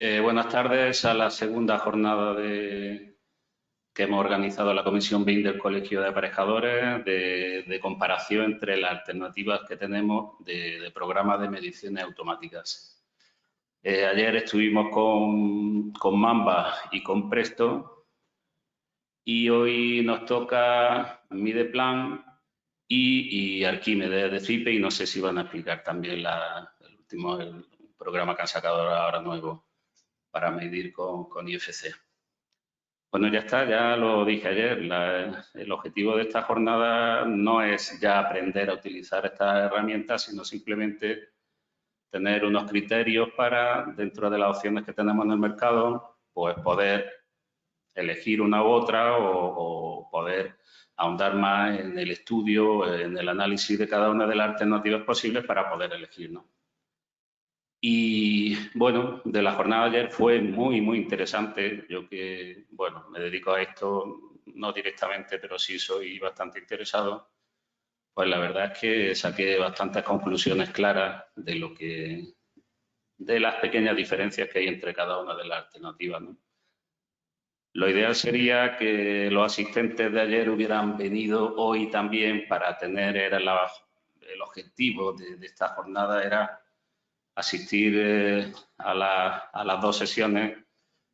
Buenas tardes a la segunda jornada que hemos organizado la Comisión BIM del Colegio de Aparejadores de comparación entre las alternativas que tenemos de programas de mediciones automáticas. Ayer estuvimos con Mamba y con Presto y hoy nos toca Mideplan y Arquímedes de CIPE y no sé si van a explicar también el programa que han sacado ahora nuevo para medir con IFC. Bueno, ya está, ya lo dije ayer, el objetivo de esta jornada no es ya aprender a utilizar estas herramientas, sino simplemente tener unos criterios para, dentro de las opciones que tenemos en el mercado, pues poder elegir una u otra o poder ahondar más en el estudio, en el análisis de cada una de las alternativas posibles para poder elegir, ¿no? Y bueno, de la jornada de ayer fue muy interesante. Yo que, bueno, me dedico a esto, no directamente, pero sí soy bastante interesado. Pues la verdad es que saqué bastantes conclusiones claras de las pequeñas diferencias que hay entre cada una de las alternativas, ¿no? Lo ideal sería que los asistentes de ayer hubieran venido hoy también para tener, el objetivo de esta jornada era asistir a las dos sesiones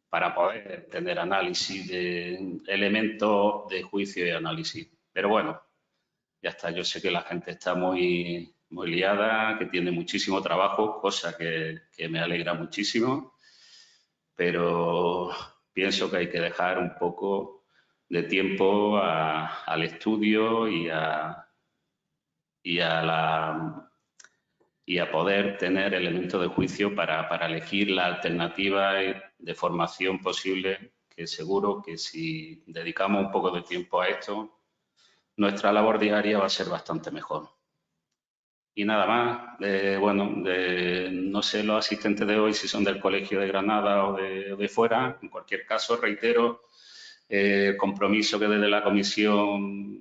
para poder tener análisis de elementos de juicio y análisis. Pero bueno, ya está. Yo sé que la gente está muy liada, que tiene muchísimo trabajo, cosa que me alegra muchísimo, pero pienso que hay que dejar un poco de tiempo al estudio y a la y a poder tener elementos de juicio para elegir la alternativa de formación posible, que seguro que si dedicamos un poco de tiempo a esto, nuestra labor diaria va a ser bastante mejor. Y nada más, no sé los asistentes de hoy si son del Colegio de Granada o de fuera. En cualquier caso, reitero el compromiso que desde la comisión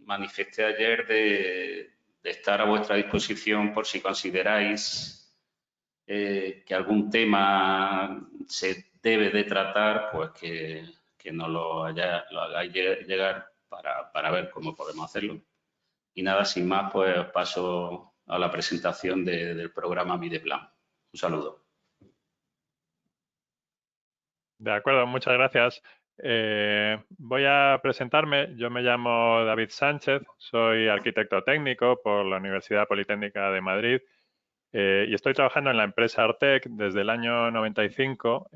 manifesté ayer de estar a vuestra disposición por si consideráis que algún tema se debe de tratar, pues que nos lo hagáis llegar para ver cómo podemos hacerlo. Y nada, sin más, pues paso a la presentación del programa Mideplan. Un saludo. De acuerdo, muchas gracias. Voy a presentarme. Yo me llamo David Sánchez, soy arquitecto técnico por la Universidad Politécnica de Madrid y estoy trabajando en la empresa Artec desde el año 95,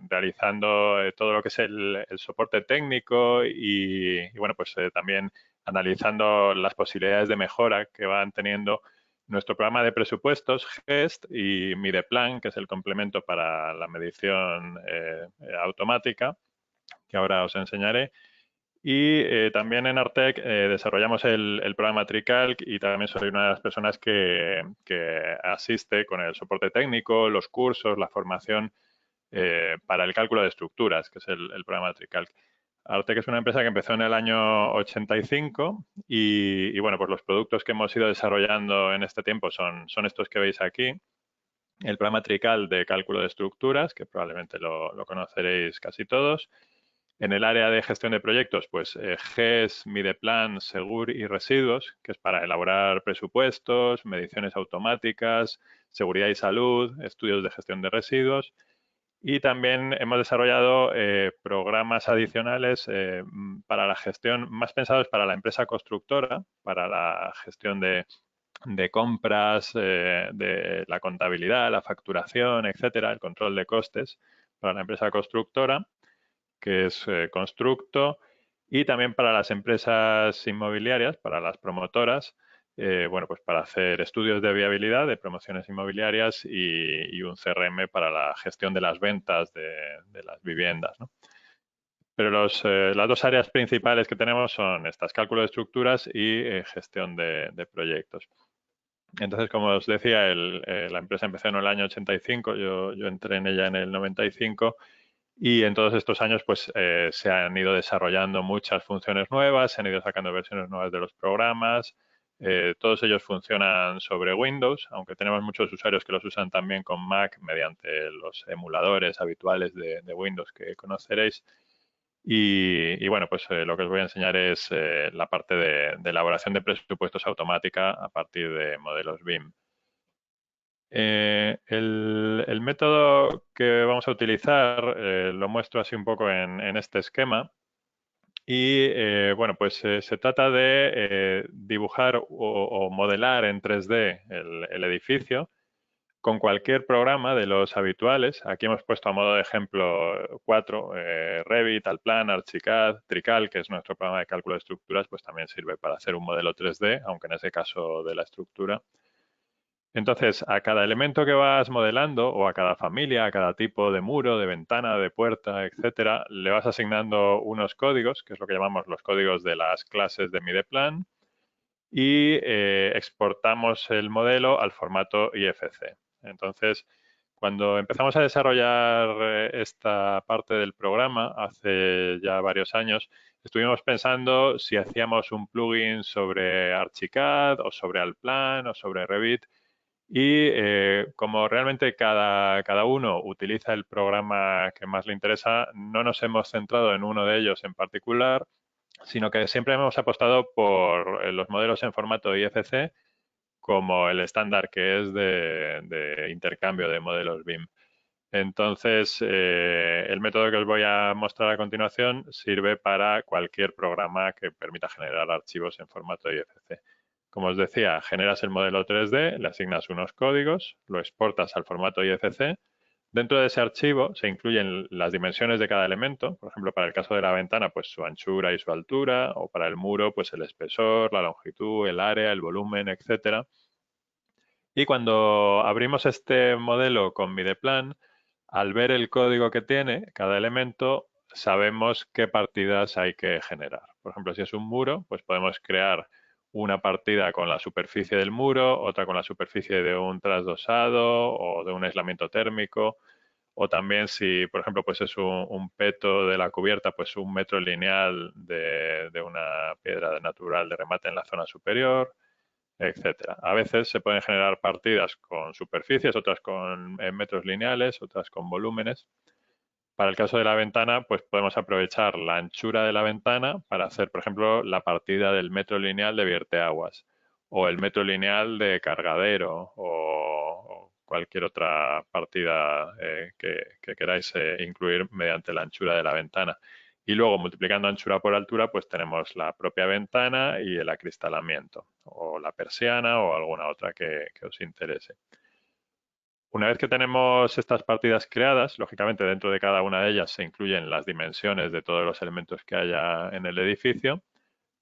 realizando todo lo que es el soporte técnico y también analizando las posibilidades de mejora que van teniendo nuestro programa de presupuestos GEST y Mideplan, que es el complemento para la medición automática, que ahora os enseñaré. Y también en Artec desarrollamos el programa TriCalc y también soy una de las personas que asiste con el soporte técnico, los cursos, la formación para el cálculo de estructuras, que es el programa TriCalc. Artec es una empresa que empezó en el año 85 y bueno, pues los productos que hemos ido desarrollando en este tiempo son estos que veis aquí. El programa TriCalc de cálculo de estructuras, que probablemente lo conoceréis casi todos. En el área de gestión de proyectos, pues GES, Mideplan, Segur y Residuos, que es para elaborar presupuestos, mediciones automáticas, seguridad y salud, estudios de gestión de residuos. Y también hemos desarrollado programas adicionales para la gestión, más pensados para la empresa constructora, para la gestión de compras, de la contabilidad, la facturación, etcétera, el control de costes para la empresa constructora, que es Constructo, y también para las empresas inmobiliarias, para las promotoras, pues para hacer estudios de viabilidad de promociones inmobiliarias y un CRM para la gestión de las ventas de las viviendas, ¿no? Pero las dos áreas principales que tenemos son estas, cálculo de estructuras y gestión de proyectos. Entonces, como os decía, la empresa empezó en el año 85, yo entré en ella en el 95 y en todos estos años pues se han ido desarrollando muchas funciones nuevas, se han ido sacando versiones nuevas de los programas, Todos ellos funcionan sobre Windows, aunque tenemos muchos usuarios que los usan también con Mac mediante los emuladores habituales de Windows que conoceréis. Y bueno, pues lo que os voy a enseñar es la parte de elaboración de presupuestos automática a partir de modelos BIM. El método que vamos a utilizar lo muestro así un poco en este esquema. Y bueno, pues se trata de dibujar o modelar en 3D el edificio con cualquier programa de los habituales. Aquí hemos puesto a modo de ejemplo 4, Revit, Allplan, Archicad, Trical, que es nuestro programa de cálculo de estructuras, pues también sirve para hacer un modelo 3D, aunque en ese caso de la estructura. Entonces, a cada elemento que vas modelando, o a cada familia, a cada tipo de muro, de ventana, de puerta, etcétera, le vas asignando unos códigos, que es lo que llamamos los códigos de las clases de Mideplan, y exportamos el modelo al formato IFC. Entonces, cuando empezamos a desarrollar esta parte del programa, hace ya varios años, estuvimos pensando si hacíamos un plugin sobre Archicad, o sobre Allplan, o sobre Revit, y como realmente cada uno utiliza el programa que más le interesa, no nos hemos centrado en uno de ellos en particular, sino que siempre hemos apostado por los modelos en formato IFC como el estándar que es de intercambio de modelos BIM. Entonces, el método que os voy a mostrar a continuación sirve para cualquier programa que permita generar archivos en formato IFC. Como os decía, generas el modelo 3D, le asignas unos códigos, lo exportas al formato IFC. Dentro de ese archivo se incluyen las dimensiones de cada elemento. Por ejemplo, para el caso de la ventana, pues su anchura y su altura, o para el muro, pues el espesor, la longitud, el área, el volumen, etcétera. Y cuando abrimos este modelo con Mideplan, al ver el código que tiene cada elemento, sabemos qué partidas hay que generar. Por ejemplo, si es un muro, pues podemos crear una partida con la superficie del muro, otra con la superficie de un trasdosado o de un aislamiento térmico, o también si, por ejemplo, pues es un peto de la cubierta, pues un metro lineal de una piedra natural de remate en la zona superior, etcétera. A veces se pueden generar partidas con superficies, otras con metros lineales, otras con volúmenes. Para el caso de la ventana, pues podemos aprovechar la anchura de la ventana para hacer, por ejemplo, la partida del metro lineal de vierteaguas, o el metro lineal de cargadero, o cualquier otra partida que queráis incluir mediante la anchura de la ventana. Y luego, multiplicando anchura por altura, pues tenemos la propia ventana y el acristalamiento, o la persiana, o alguna otra que os interese. Una vez que tenemos estas partidas creadas, lógicamente dentro de cada una de ellas se incluyen las dimensiones de todos los elementos que haya en el edificio,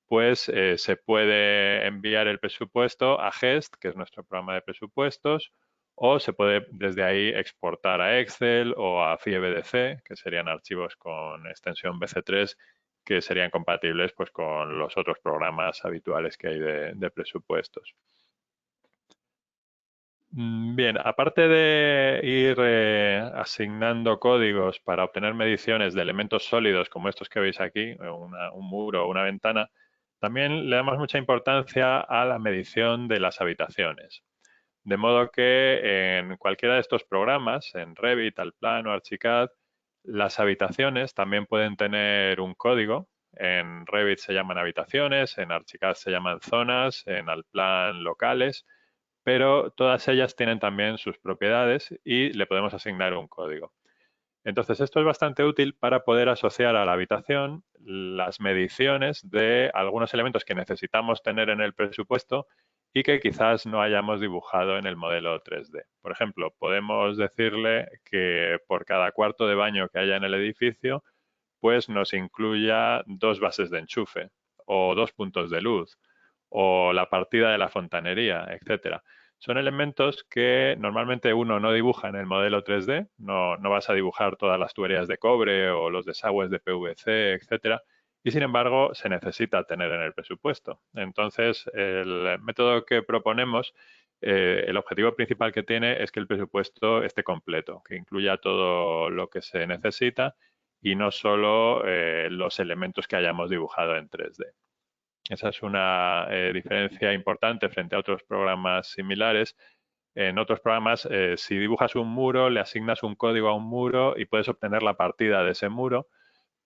pues se puede enviar el presupuesto a GEST, que es nuestro programa de presupuestos, o se puede desde ahí exportar a Excel o a FIEBDC, que serían archivos con extensión BC3 que serían compatibles pues, con los otros programas habituales que hay de presupuestos. Bien, aparte de ir asignando códigos para obtener mediciones de elementos sólidos como estos que veis aquí, un muro o una ventana, también le damos mucha importancia a la medición de las habitaciones. De modo que en cualquiera de estos programas, en Revit, Allplan o Archicad, las habitaciones también pueden tener un código. En Revit se llaman habitaciones, en Archicad se llaman zonas, en Allplan locales, pero todas ellas tienen también sus propiedades y le podemos asignar un código. Entonces, esto es bastante útil para poder asociar a la habitación las mediciones de algunos elementos que necesitamos tener en el presupuesto y que quizás no hayamos dibujado en el modelo 3D. Por ejemplo, podemos decirle que por cada cuarto de baño que haya en el edificio, pues nos incluya 2 bases de enchufe o 2 puntos de luz o la partida de la fontanería, etcétera. Son elementos que normalmente uno no dibuja en el modelo 3D, no vas a dibujar todas las tuberías de cobre o los desagües de PVC, etcétera, y sin embargo se necesita tener en el presupuesto. Entonces, el método que proponemos, el objetivo principal que tiene es que el presupuesto esté completo, que incluya todo lo que se necesita y no solo los elementos que hayamos dibujado en 3D. Esa es una diferencia importante frente a otros programas similares. En otros programas, si dibujas un muro, le asignas un código a un muro y puedes obtener la partida de ese muro,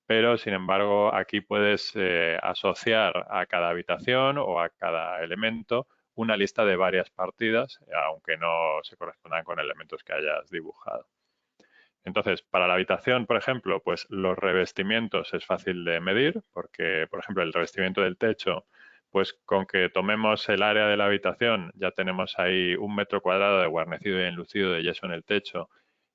pero sin embargo aquí puedes asociar a cada habitación o a cada elemento una lista de varias partidas, aunque no se correspondan con elementos que hayas dibujado. Entonces, para la habitación, por ejemplo, pues los revestimientos es fácil de medir porque, por ejemplo, el revestimiento del techo, pues con que tomemos el área de la habitación ya tenemos ahí 1 metro cuadrado de guarnecido y enlucido de yeso en el techo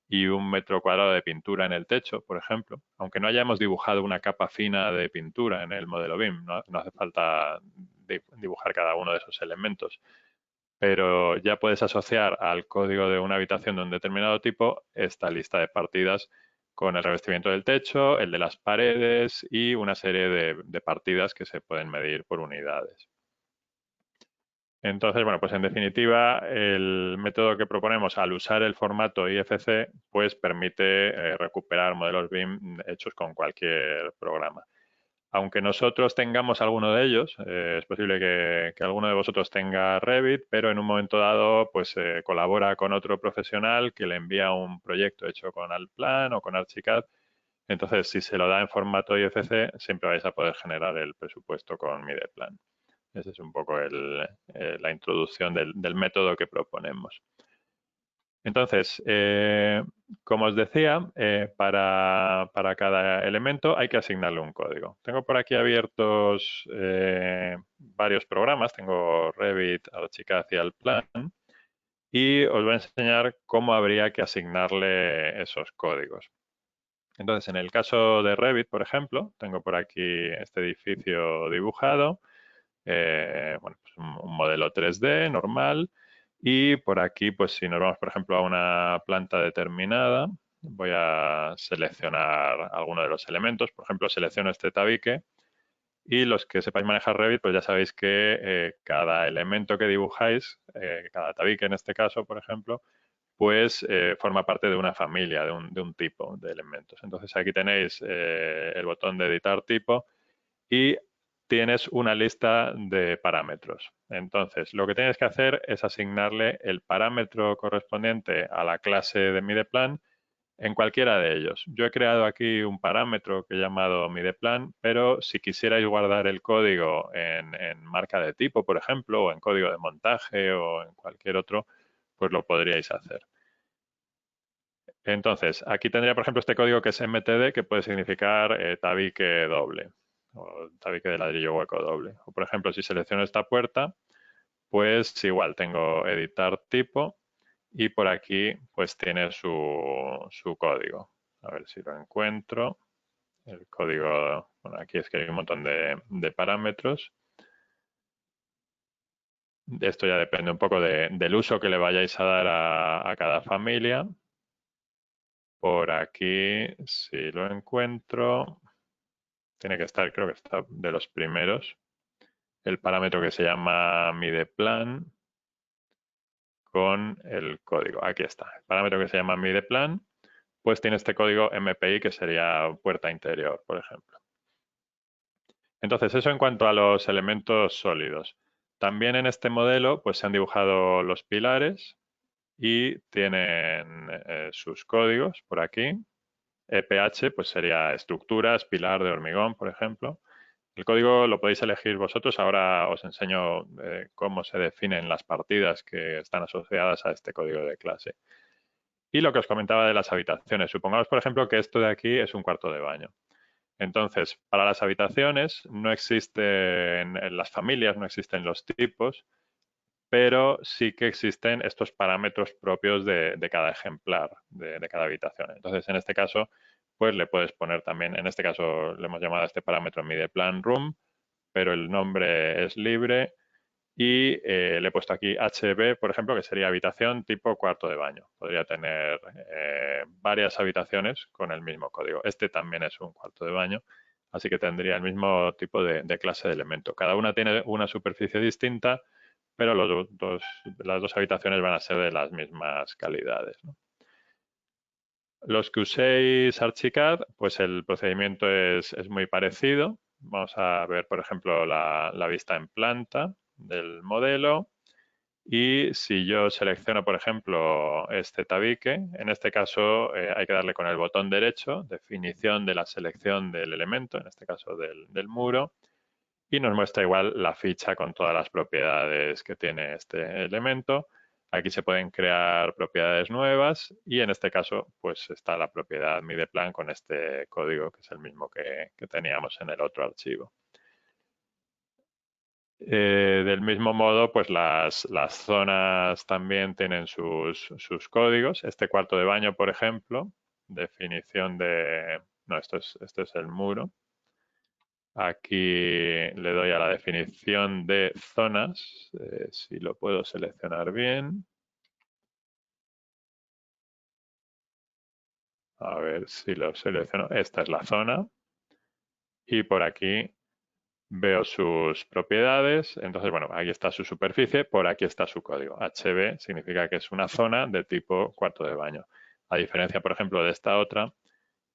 y 1 metro cuadrado de pintura en el techo, por ejemplo, aunque no hayamos dibujado una capa fina de pintura en el modelo BIM, no hace falta dibujar cada uno de esos elementos, pero ya puedes asociar al código de una habitación de un determinado tipo esta lista de partidas con el revestimiento del techo, el de las paredes y una serie de partidas que se pueden medir por unidades. Entonces, bueno, pues en definitiva, el método que proponemos al usar el formato IFC, pues permite recuperar modelos BIM hechos con cualquier programa. Aunque nosotros tengamos alguno de ellos, es posible que alguno de vosotros tenga Revit, pero en un momento dado, pues colabora con otro profesional que le envía un proyecto hecho con Altplan o con Archicad. Entonces, si se lo da en formato IFC, siempre vais a poder generar el presupuesto con Mideplan. Esa es un poco la introducción del método que proponemos. Entonces, como os decía, para cada elemento hay que asignarle un código. Tengo por aquí abiertos varios programas. Tengo Revit, Archicad y Altplan. Y os voy a enseñar cómo habría que asignarle esos códigos. Entonces, en el caso de Revit, por ejemplo, tengo por aquí este edificio dibujado. Bueno, pues un modelo 3D normal. Y por aquí, pues si nos vamos, por ejemplo, a una planta determinada, voy a seleccionar alguno de los elementos. Por ejemplo, selecciono este tabique. Y los que sepáis manejar Revit, pues ya sabéis que cada elemento que dibujáis, cada tabique en este caso, por ejemplo, pues forma parte de una familia, de un tipo de elementos. Entonces aquí tenéis el botón de editar tipo y tienes una lista de parámetros. Entonces, lo que tienes que hacer es asignarle el parámetro correspondiente a la clase de Mideplan en cualquiera de ellos. Yo he creado aquí un parámetro que he llamado Mideplan, pero si quisierais guardar el código en marca de tipo, por ejemplo, o en código de montaje o en cualquier otro, pues lo podríais hacer. Entonces, aquí tendría, por ejemplo, este código que es MTD, que puede significar tabique doble o tabique de ladrillo hueco doble. O, por ejemplo, si selecciono esta puerta, pues igual tengo editar tipo y por aquí pues tiene su código. A ver si lo encuentro. El código, bueno, aquí es que hay un montón de parámetros. Esto ya depende un poco del uso que le vayáis a dar a cada familia. Por aquí, si lo encuentro, tiene que estar, creo que está de los primeros, el parámetro que se llama mideplan con el código. Aquí está, el parámetro que se llama mideplan, pues tiene este código MPI que sería puerta interior, por ejemplo. Entonces, eso en cuanto a los elementos sólidos. También en este modelo, pues se han dibujado los pilares y tienen sus códigos por aquí. EPH, pues sería estructuras, pilar de hormigón, por ejemplo. El código lo podéis elegir vosotros. Ahora os enseño cómo se definen las partidas que están asociadas a este código de clase. Y lo que os comentaba de las habitaciones. Supongamos, por ejemplo, que esto de aquí es un cuarto de baño. Entonces, para las habitaciones no existen, en las familias no existen los tipos, pero sí que existen estos parámetros propios de cada ejemplar, de cada habitación. Entonces, en este caso, pues le puedes poner también, en este caso le hemos llamado a este parámetro mideplan room, pero el nombre es libre y le he puesto aquí HB, por ejemplo, que sería habitación tipo cuarto de baño. Podría tener varias habitaciones con el mismo código. Este también es un cuarto de baño, así que tendría el mismo tipo de clase de elemento. Cada una tiene una superficie distinta, pero las dos habitaciones van a ser de las mismas calidades, ¿no? Los que uséis Archicad, pues el procedimiento es muy parecido. Vamos a ver, por ejemplo, la vista en planta del modelo. Y si yo selecciono, por ejemplo, este tabique, en este caso hay que darle con el botón derecho, definición de la selección del elemento, en este caso del muro, y nos muestra igual la ficha con todas las propiedades que tiene este elemento. Aquí se pueden crear propiedades nuevas y en este caso pues está la propiedad mideplan con este código que es el mismo que teníamos en el otro archivo. Del mismo modo, pues las zonas también tienen sus códigos. Este cuarto de baño, por ejemplo, definición de... No, esto es el muro. Aquí le doy a la definición de zonas, si lo puedo seleccionar bien. A ver si lo selecciono. Esta es la zona. Y por aquí veo sus propiedades. Entonces, bueno, aquí está su superficie, por aquí está su código. HB significa que es una zona de tipo cuarto de baño. A diferencia, por ejemplo, de esta otra,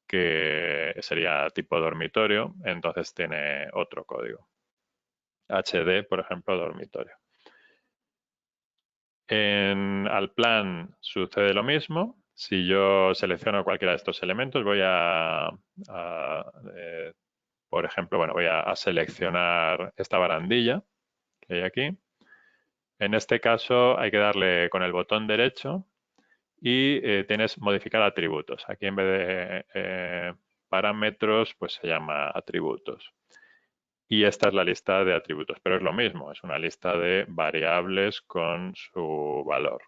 que sería tipo dormitorio, entonces tiene otro código. HD, por ejemplo, dormitorio. En Allplan sucede lo mismo. Si yo selecciono cualquiera de estos elementos, voy por ejemplo, bueno, voy a seleccionar esta barandilla que hay aquí. En este caso hay que darle con el botón derecho y tienes modificar atributos. Aquí en vez de parámetros, pues se llama atributos. Y esta es la lista de atributos, pero es lo mismo, es una lista de variables con su valor.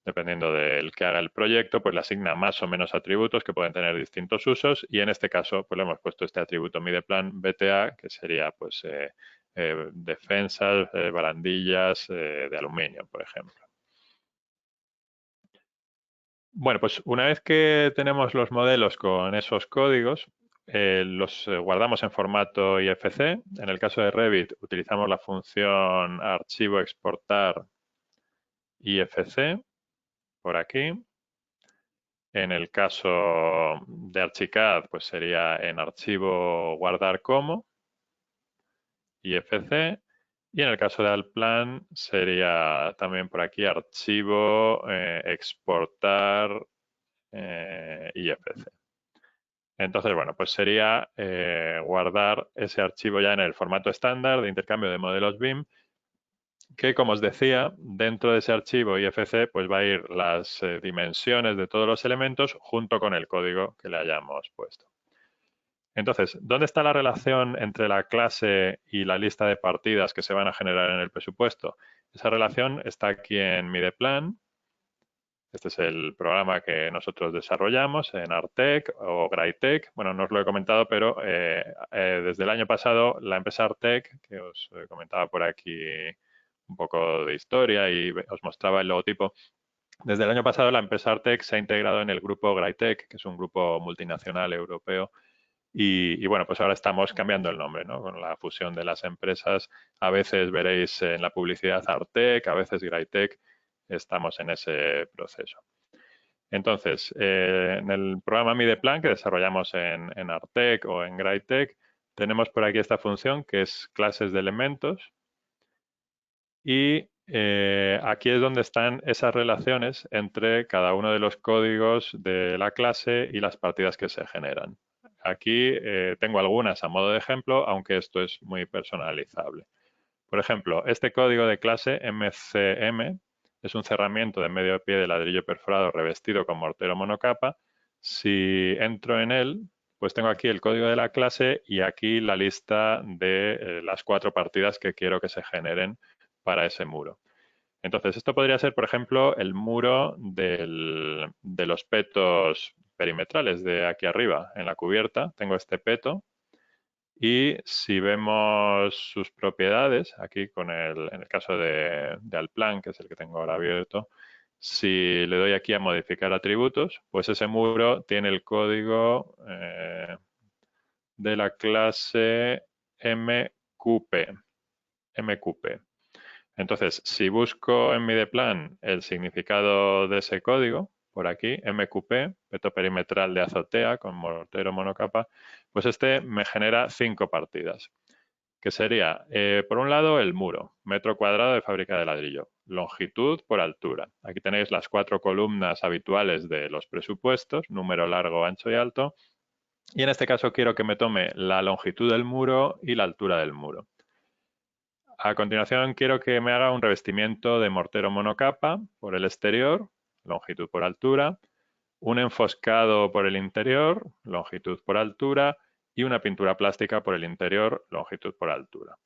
Dependiendo del que haga el proyecto, pues le asigna más o menos atributos que pueden tener distintos usos y en este caso pues le hemos puesto este atributo mideplan BTA que sería pues defensas, barandillas de aluminio, por ejemplo. Bueno, pues una vez que tenemos los modelos con esos códigos, los guardamos en formato IFC. En el caso de Revit utilizamos la función archivo exportar IFC por aquí. En el caso de Archicad, pues sería en archivo guardar como IFC. Y en el caso de Allplan sería también por aquí archivo exportar IFC. Entonces, bueno, pues sería guardar ese archivo ya en el formato estándar de intercambio de modelos BIM, que como os decía, dentro de ese archivo IFC pues va a ir las dimensiones de todos los elementos junto con el código que le hayamos puesto. Entonces, ¿dónde está la relación entre la clase y la lista de partidas que se van a generar en el presupuesto? Esa relación está aquí en mideplan. Este es el programa que nosotros desarrollamos en Artec o Gritec. Bueno, no os lo he comentado, pero desde el año pasado la empresa Artec, que os comentaba por aquí un poco de historia y os mostraba el logotipo, desde el año pasado la empresa Artec se ha integrado en el grupo Gritec, que es un grupo multinacional europeo. Y bueno, pues ahora estamos cambiando el nombre, ¿no? Con la fusión de las empresas. A veces veréis en la publicidad Artec, a veces Gritec. Estamos en ese proceso. Entonces, en el programa mideplan que desarrollamos en Artec o en Gritec, tenemos por aquí esta función que es clases de elementos. Y aquí es donde están esas relaciones entre cada uno de los códigos de la clase y las partidas que se generan. Aquí tengo algunas a modo de ejemplo, aunque esto es muy personalizable. Por ejemplo, este código de clase MCM es un cerramiento de medio pie de ladrillo perforado revestido con mortero monocapa. Si entro en él, pues tengo aquí el código de la clase y aquí la lista de las 4 partidas que quiero que se generen para ese muro. Entonces, esto podría ser, por ejemplo, el muro de los petos perimetrales de aquí arriba. En la cubierta tengo este peto y si vemos sus propiedades, aquí en el caso de Allplan, que es el que tengo ahora abierto, si le doy aquí a modificar atributos, pues ese muro tiene el código de la clase MQP. Entonces, si busco en mideplan el significado de ese código, por aquí, MQP, peto perimetral de azotea con mortero monocapa, pues este me genera 5 partidas, que sería, por un lado, el muro, metro cuadrado de fábrica de ladrillo, longitud por altura. Aquí tenéis las 4 columnas habituales de los presupuestos, número largo, ancho y alto, y en este caso quiero que me tome la longitud del muro y la altura del muro. A continuación quiero que me haga un revestimiento de mortero monocapa por el exterior, longitud por altura, un enfoscado por el interior, longitud por altura, y una pintura plástica por el interior, longitud por altura.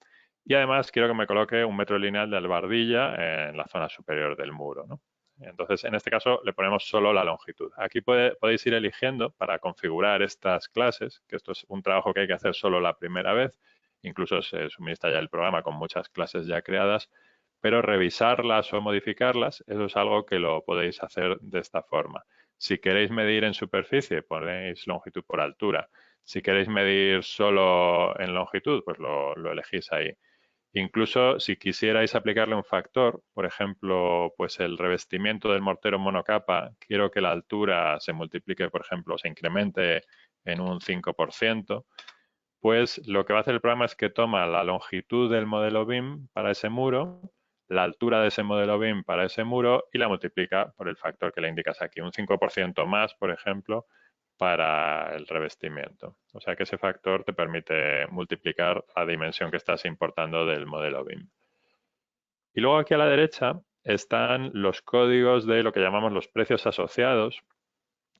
Y además quiero que me coloque un metro lineal de albardilla en la zona superior del muro, ¿no? Entonces, en este caso le ponemos solo la longitud. Aquí podéis ir eligiendo para configurar estas clases, que esto es un trabajo que hay que hacer solo la primera vez. Incluso se suministra ya el programa con muchas clases ya creadas, pero revisarlas o modificarlas, eso es algo que lo podéis hacer de esta forma. Si queréis medir en superficie, ponéis longitud por altura. Si queréis medir solo en longitud, pues lo elegís ahí. Incluso si quisierais aplicarle un factor, por ejemplo, pues el revestimiento del mortero monocapa, quiero que la altura se multiplique, por ejemplo, se incremente en un 5%, pues lo que va a hacer el programa es que toma la longitud del modelo BIM para ese muro, la altura de ese modelo BIM para ese muro y la multiplica por el factor que le indicas aquí, un 5% más, por ejemplo, para el revestimiento. O sea que ese factor te permite multiplicar la dimensión que estás importando del modelo BIM. Y luego aquí a la derecha están los códigos de lo que llamamos los precios asociados,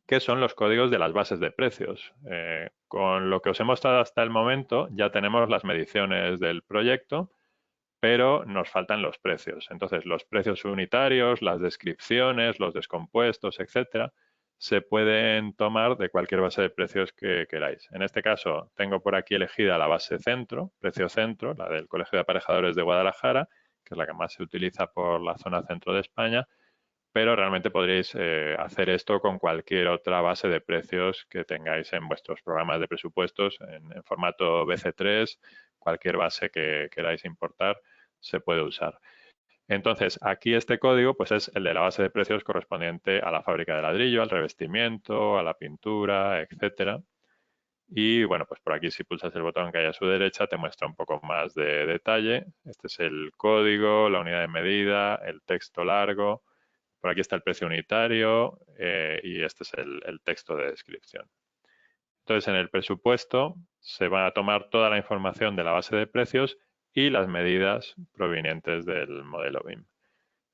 que son los códigos de las bases de precios. Con lo que os he mostrado hasta el momento ya tenemos las mediciones del proyecto, pero nos faltan los precios. Entonces, los precios unitarios, las descripciones, los descompuestos, etcétera, se pueden tomar de cualquier base de precios que queráis. En este caso, tengo por aquí elegida la base centro, precio centro, la del Colegio de Aparejadores de Guadalajara, que es la que más se utiliza por la zona centro de España, pero realmente podréis hacer esto con cualquier otra base de precios que tengáis en vuestros programas de presupuestos en formato BC3, cualquier base que queráis importar se puede usar. Entonces, aquí este código pues es el de la base de precios correspondiente a la fábrica de ladrillo, al revestimiento, a la pintura, etcétera. Y bueno, pues por aquí si pulsas el botón que hay a su derecha te muestra un poco más de detalle. Este es el código, la unidad de medida, el texto largo. Por aquí está el precio unitario y este es el texto de descripción. Entonces, en el presupuesto se va a tomar toda la información de la base de precios y las medidas provenientes del modelo BIM.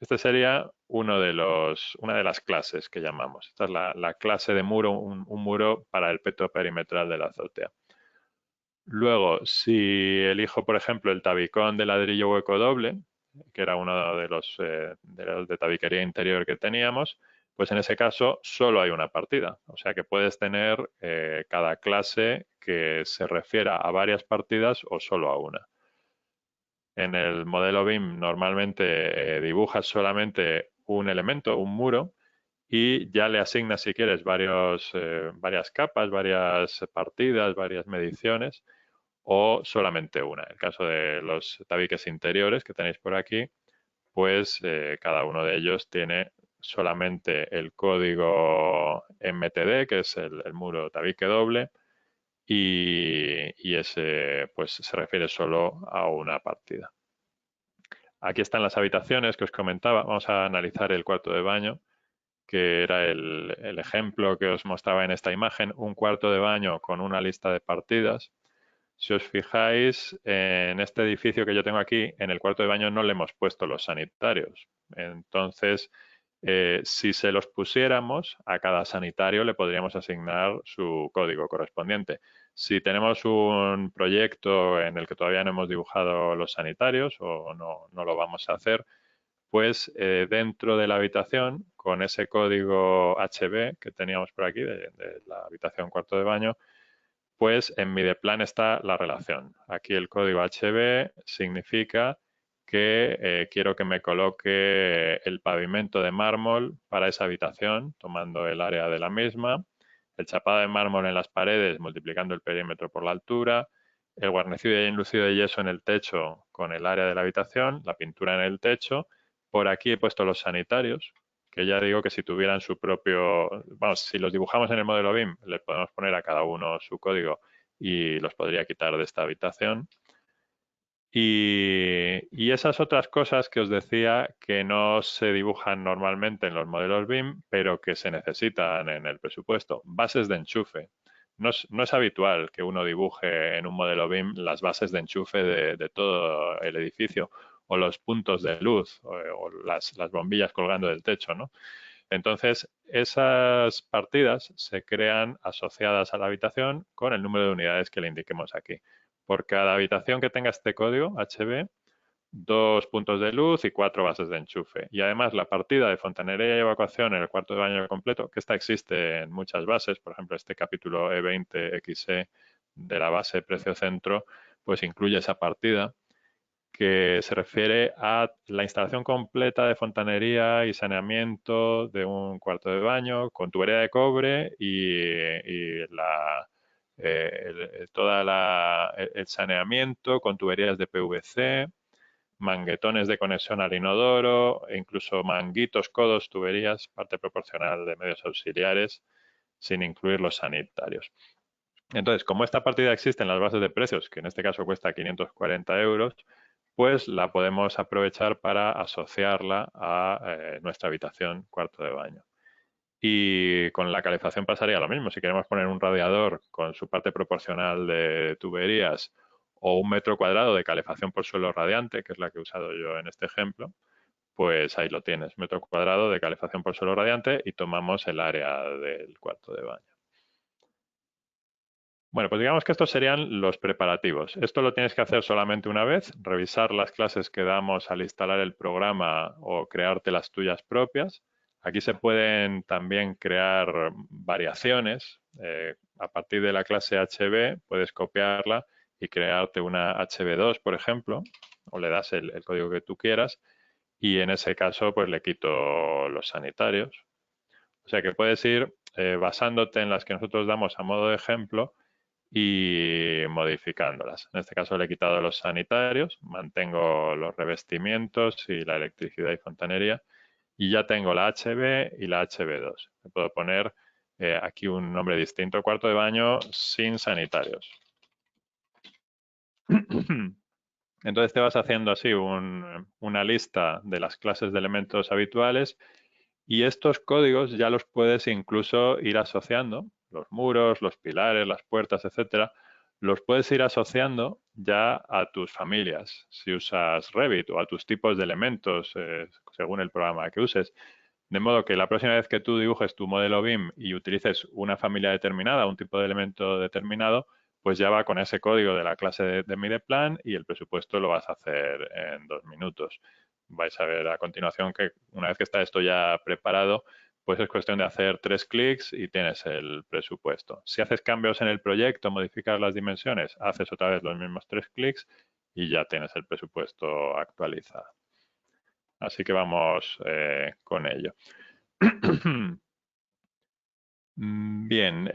Este sería una de las clases que llamamos. Esta es la clase de muro, un muro para el peto perimetral de la azotea. Luego, si elijo, por ejemplo, el tabicón de ladrillo hueco doble, que era uno de los de tabiquería interior que teníamos, pues en ese caso solo hay una partida. O sea que puedes tener cada clase que se refiera a varias partidas o solo a una. En el modelo BIM normalmente dibujas solamente un elemento, un muro, y ya le asignas, si quieres, varias capas, varias partidas, varias mediciones, o solamente una. En el caso de los tabiques interiores que tenéis por aquí, pues cada uno de ellos tiene solamente el código MTD, que es el muro tabique doble, y ese pues se refiere solo a una partida. Aquí están las habitaciones que os comentaba. Vamos a analizar el cuarto de baño, que era el ejemplo que os mostraba en esta imagen, un cuarto de baño con una lista de partidas. Si os fijáis, en este edificio que yo tengo aquí, en el cuarto de baño no le hemos puesto los sanitarios. Entonces, si se los pusiéramos, a cada sanitario le podríamos asignar su código correspondiente. Si tenemos un proyecto en el que todavía no hemos dibujado los sanitarios o no lo vamos a hacer, pues dentro de la habitación, con ese código HB que teníamos por aquí, de la habitación cuarto de baño, pues en Mideplan está la relación. Aquí el código HB significa que quiero que me coloque el pavimento de mármol para esa habitación, tomando el área de la misma, el chapado de mármol en las paredes, multiplicando el perímetro por la altura, el guarnecido y enlucido de yeso en el techo con el área de la habitación, la pintura en el techo. Por aquí he puesto los sanitarios, que ya digo que si tuvieran su propio, vamos, si los dibujamos en el modelo BIM, le podemos poner a cada uno su código y los podría quitar de esta habitación. Y esas otras cosas que os decía que no se dibujan normalmente en los modelos BIM, pero que se necesitan en el presupuesto. Bases de enchufe. No es habitual que uno dibuje en un modelo BIM las bases de enchufe de todo el edificio o los puntos de luz o las bombillas colgando del techo, ¿no? Entonces, esas partidas se crean asociadas a la habitación con el número de unidades que le indiquemos aquí. Por cada habitación que tenga este código HB, 2 puntos de luz y 4 bases de enchufe. Y además la partida de fontanería y evacuación en el cuarto de baño completo, que esta existe en muchas bases, por ejemplo, este capítulo E20XE de la base precio centro, pues incluye esa partida que se refiere a la instalación completa de fontanería y saneamiento de un cuarto de baño con tubería de cobre y el saneamiento con tuberías de PVC, manguetones de conexión al inodoro, e incluso manguitos, codos, tuberías, parte proporcional de medios auxiliares, sin incluir los sanitarios. Entonces, como esta partida existe en las bases de precios, que en este caso cuesta 540 euros, pues la podemos aprovechar para asociarla a nuestra habitación cuarto de baño. Y con la calefacción pasaría lo mismo. Si queremos poner un radiador con su parte proporcional de tuberías o 1 metro cuadrado de calefacción por suelo radiante, que es la que he usado yo en este ejemplo, pues ahí lo tienes, 1 metro cuadrado de calefacción por suelo radiante y tomamos el área del cuarto de baño. Bueno, pues digamos que estos serían los preparativos. Esto lo tienes que hacer solamente una vez, revisar las clases que damos al instalar el programa o crearte las tuyas propias. Aquí se pueden también crear variaciones. A partir de la clase HB puedes copiarla y crearte una HB2, por ejemplo, o le das el código que tú quieras y en ese caso pues le quito los sanitarios. O sea que puedes ir basándote en las que nosotros damos a modo de ejemplo y modificándolas. En este caso le he quitado los sanitarios, mantengo los revestimientos y la electricidad y fontanería y ya tengo la HB y la HB2. Le puedo poner aquí un nombre distinto, cuarto de baño sin sanitarios. Entonces te vas haciendo así una lista de las clases de elementos habituales y estos códigos ya los puedes incluso ir asociando, los muros, los pilares, las puertas, etcétera, los puedes ir asociando ya a tus familias, si usas Revit o a tus tipos de elementos, según el programa que uses. De modo que la próxima vez que tú dibujes tu modelo BIM y utilices una familia determinada, un tipo de elemento determinado, pues ya va con ese código de la clase de Mideplan y el presupuesto lo vas a hacer en 2 minutos. Vais a ver a continuación que una vez que está esto ya preparado, pues es cuestión de hacer 3 clics y tienes el presupuesto. Si haces cambios en el proyecto, modificas las dimensiones, haces otra vez los mismos 3 clics y ya tienes el presupuesto actualizado. Así que vamos con ello. Bien,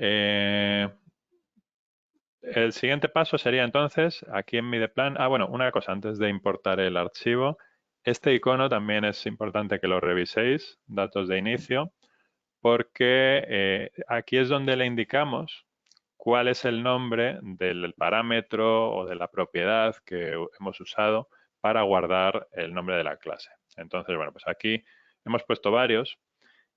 el siguiente paso sería entonces, aquí en Mideplan, bueno, una cosa antes de importar el archivo, este icono también es importante que lo reviséis, datos de inicio, porque aquí es donde le indicamos cuál es el nombre del parámetro o de la propiedad que hemos usado para guardar el nombre de la clase. Entonces, bueno, pues aquí hemos puesto varios.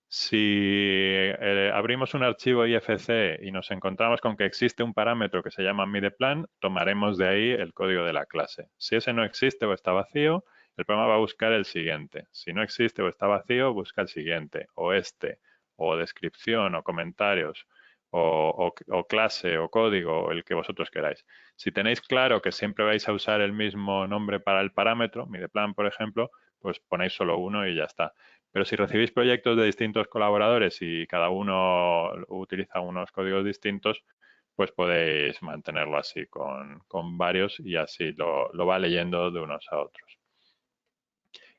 Si abrimos un archivo IFC y nos encontramos con que existe un parámetro que se llama Mideplan, tomaremos de ahí el código de la clase. Si ese no existe o está vacío, el programa va a buscar el siguiente. Si no existe o está vacío, busca el siguiente, o este, o descripción, o comentarios, o clase, o código, o el que vosotros queráis. Si tenéis claro que siempre vais a usar el mismo nombre para el parámetro, Mideplan, por ejemplo, pues ponéis solo uno y ya está. Pero si recibís proyectos de distintos colaboradores y cada uno utiliza unos códigos distintos, pues podéis mantenerlo así con varios y así lo va leyendo de unos a otros.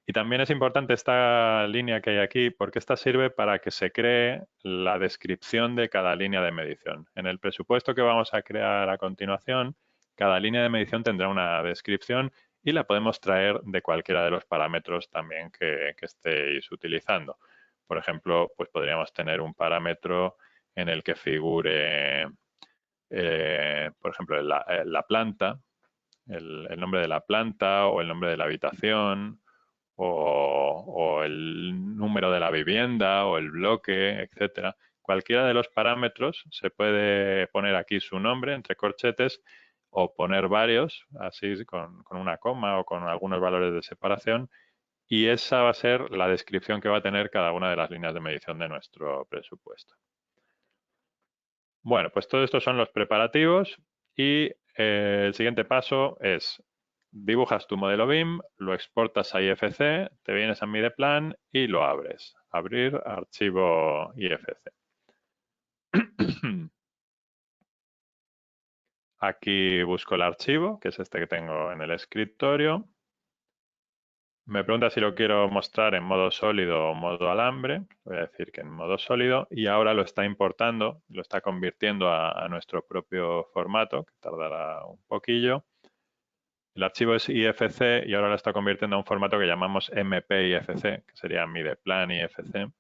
Y también es importante esta línea que hay aquí porque esta sirve para que se cree la descripción de cada línea de medición. En el presupuesto que vamos a crear a continuación, cada línea de medición tendrá una descripción y la podemos traer de cualquiera de los parámetros también que estéis utilizando. por ejemplo, pues podríamos tener un parámetro en el que figure, por ejemplo, la planta, el nombre de la planta o el nombre de la habitación o el número de la vivienda o el bloque, etcétera. Cualquiera de los parámetros se puede poner aquí su nombre entre corchetes o poner varios, así con una coma o con algunos valores de separación, y esa va a ser la descripción que va a tener cada una de las líneas de medición de nuestro presupuesto. Bueno, pues todo esto son los preparativos y el siguiente paso es dibujas tu modelo BIM, lo exportas a IFC, te vienes a Mideplan y lo abres. Abrir archivo IFC. Aquí busco el archivo, que es este que tengo en el escritorio. Me pregunta si lo quiero mostrar en modo sólido o modo alambre. Voy a decir que en modo sólido y ahora lo está importando, lo está convirtiendo a nuestro propio formato, que tardará un poquillo. El archivo es IFC y ahora lo está convirtiendo a un formato que llamamos MPIFC, que sería Mideplan IFC.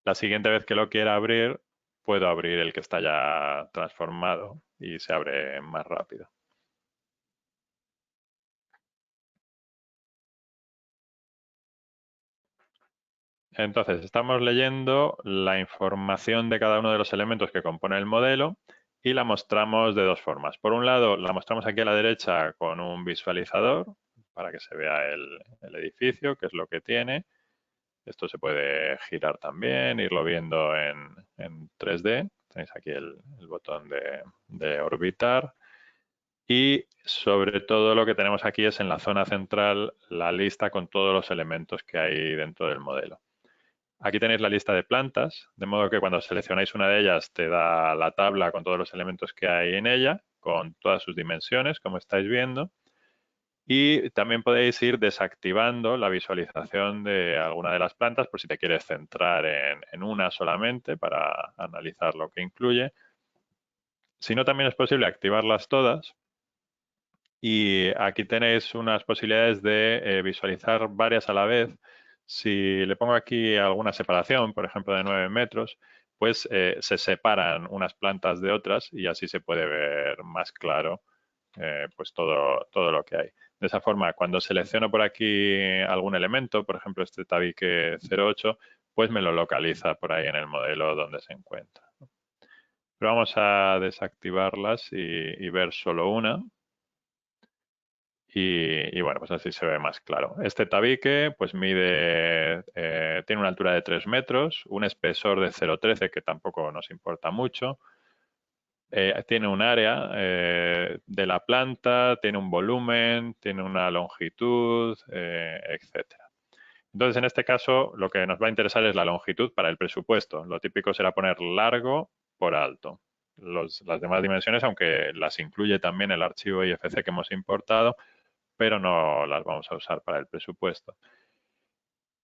La siguiente vez que lo quiera abrir, puedo abrir el que está ya transformado y se abre más rápido. Entonces, estamos leyendo la información de cada uno de los elementos que compone el modelo y la mostramos de dos formas. Por un lado, la mostramos aquí a la derecha con un visualizador para que se vea el edificio, qué es lo que tiene. Esto se puede girar también, irlo viendo en 3D. Tenéis aquí el botón de orbitar. Y sobre todo lo que tenemos aquí es en la zona central la lista con todos los elementos que hay dentro del modelo. Aquí tenéis la lista de plantas, de modo que cuando seleccionáis una de ellas te da la tabla con todos los elementos que hay en ella, con todas sus dimensiones, como estáis viendo. Y también podéis ir desactivando la visualización de alguna de las plantas por si te quieres centrar en una solamente para analizar lo que incluye. Si no, también es posible activarlas todas. Y aquí tenéis unas posibilidades de visualizar varias a la vez. Si le pongo aquí alguna separación, por ejemplo, de 9 metros, pues se separan unas plantas de otras y así se puede ver más claro pues todo lo que hay. De esa forma, cuando selecciono por aquí algún elemento, por ejemplo este tabique 08, pues me lo localiza por ahí en el modelo donde se encuentra. Pero vamos a desactivarlas y ver solo una. Y bueno, pues así se ve más claro. Este tabique pues mide, tiene una altura de 3 metros, un espesor de 0,13 que tampoco nos importa mucho. Tiene un área de la planta, tiene un volumen, tiene una longitud, etcétera. Entonces, en este caso, lo que nos va a interesar es la longitud para el presupuesto. Lo típico será poner largo por alto. Las demás dimensiones, aunque las incluye también el archivo IFC que hemos importado, pero no las vamos a usar para el presupuesto.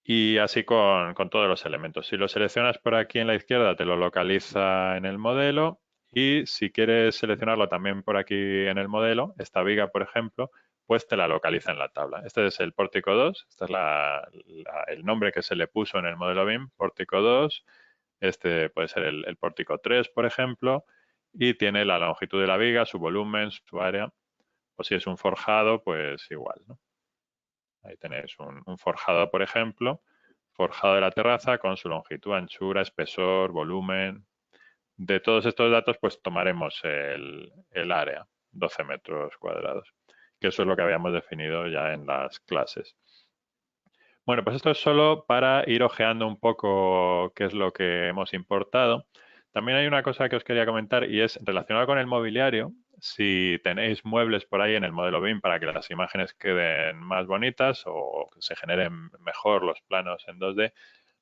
Y así con todos los elementos. Si lo seleccionas por aquí en la izquierda, te lo localiza en el modelo. Y si quieres seleccionarlo también por aquí en el modelo, esta viga, por ejemplo, pues te la localiza en la tabla. Este es el pórtico 2, este es el nombre que se le puso en el modelo BIM, pórtico 2. Este puede ser el pórtico 3, por ejemplo, y tiene la longitud de la viga, su volumen, su área. O si es un forjado, pues igual, ¿no? Ahí tenéis un forjado, por ejemplo, forjado de la terraza con su longitud, anchura, espesor, volumen. De todos estos datos, pues tomaremos el área, 12 metros cuadrados, que eso es lo que habíamos definido ya en las clases. Bueno, pues esto es solo para ir ojeando un poco qué es lo que hemos importado. También hay una cosa que os quería comentar y es relacionado con el mobiliario. Si tenéis muebles por ahí en el modelo BIM para que las imágenes queden más bonitas o que se generen mejor los planos en 2D,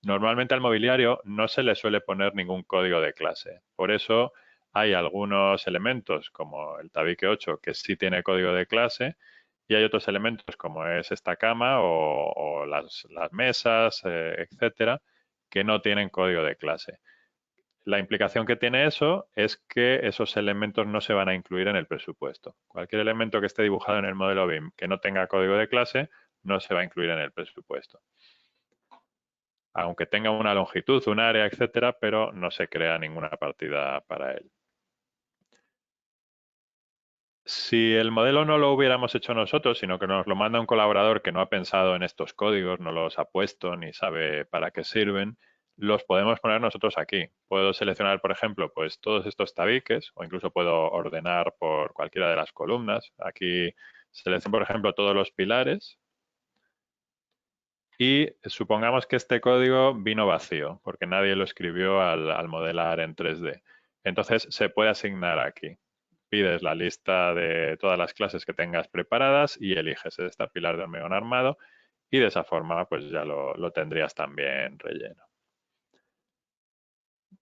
normalmente al mobiliario no se le suele poner ningún código de clase. Por eso hay algunos elementos como el tabique 8 que sí tiene código de clase y hay otros elementos como es esta cama o las mesas, etcétera, que no tienen código de clase. La implicación que tiene eso es que esos elementos no se van a incluir en el presupuesto. Cualquier elemento que esté dibujado en el modelo BIM que no tenga código de clase no se va a incluir en el presupuesto. Aunque tenga una longitud, un área, etcétera, pero no se crea ninguna partida para él. Si el modelo no lo hubiéramos hecho nosotros, sino que nos lo manda un colaborador que no ha pensado en estos códigos, no los ha puesto ni sabe para qué sirven, los podemos poner nosotros aquí. Puedo seleccionar, por ejemplo, pues todos estos tabiques o incluso puedo ordenar por cualquiera de las columnas. Aquí selecciono, por ejemplo, todos los pilares y supongamos que este código vino vacío porque nadie lo escribió al modelar en 3D. Entonces se puede asignar aquí. Pides la lista de todas las clases que tengas preparadas y eliges esta pilar de hormigón armado y de esa forma pues ya lo tendrías también relleno.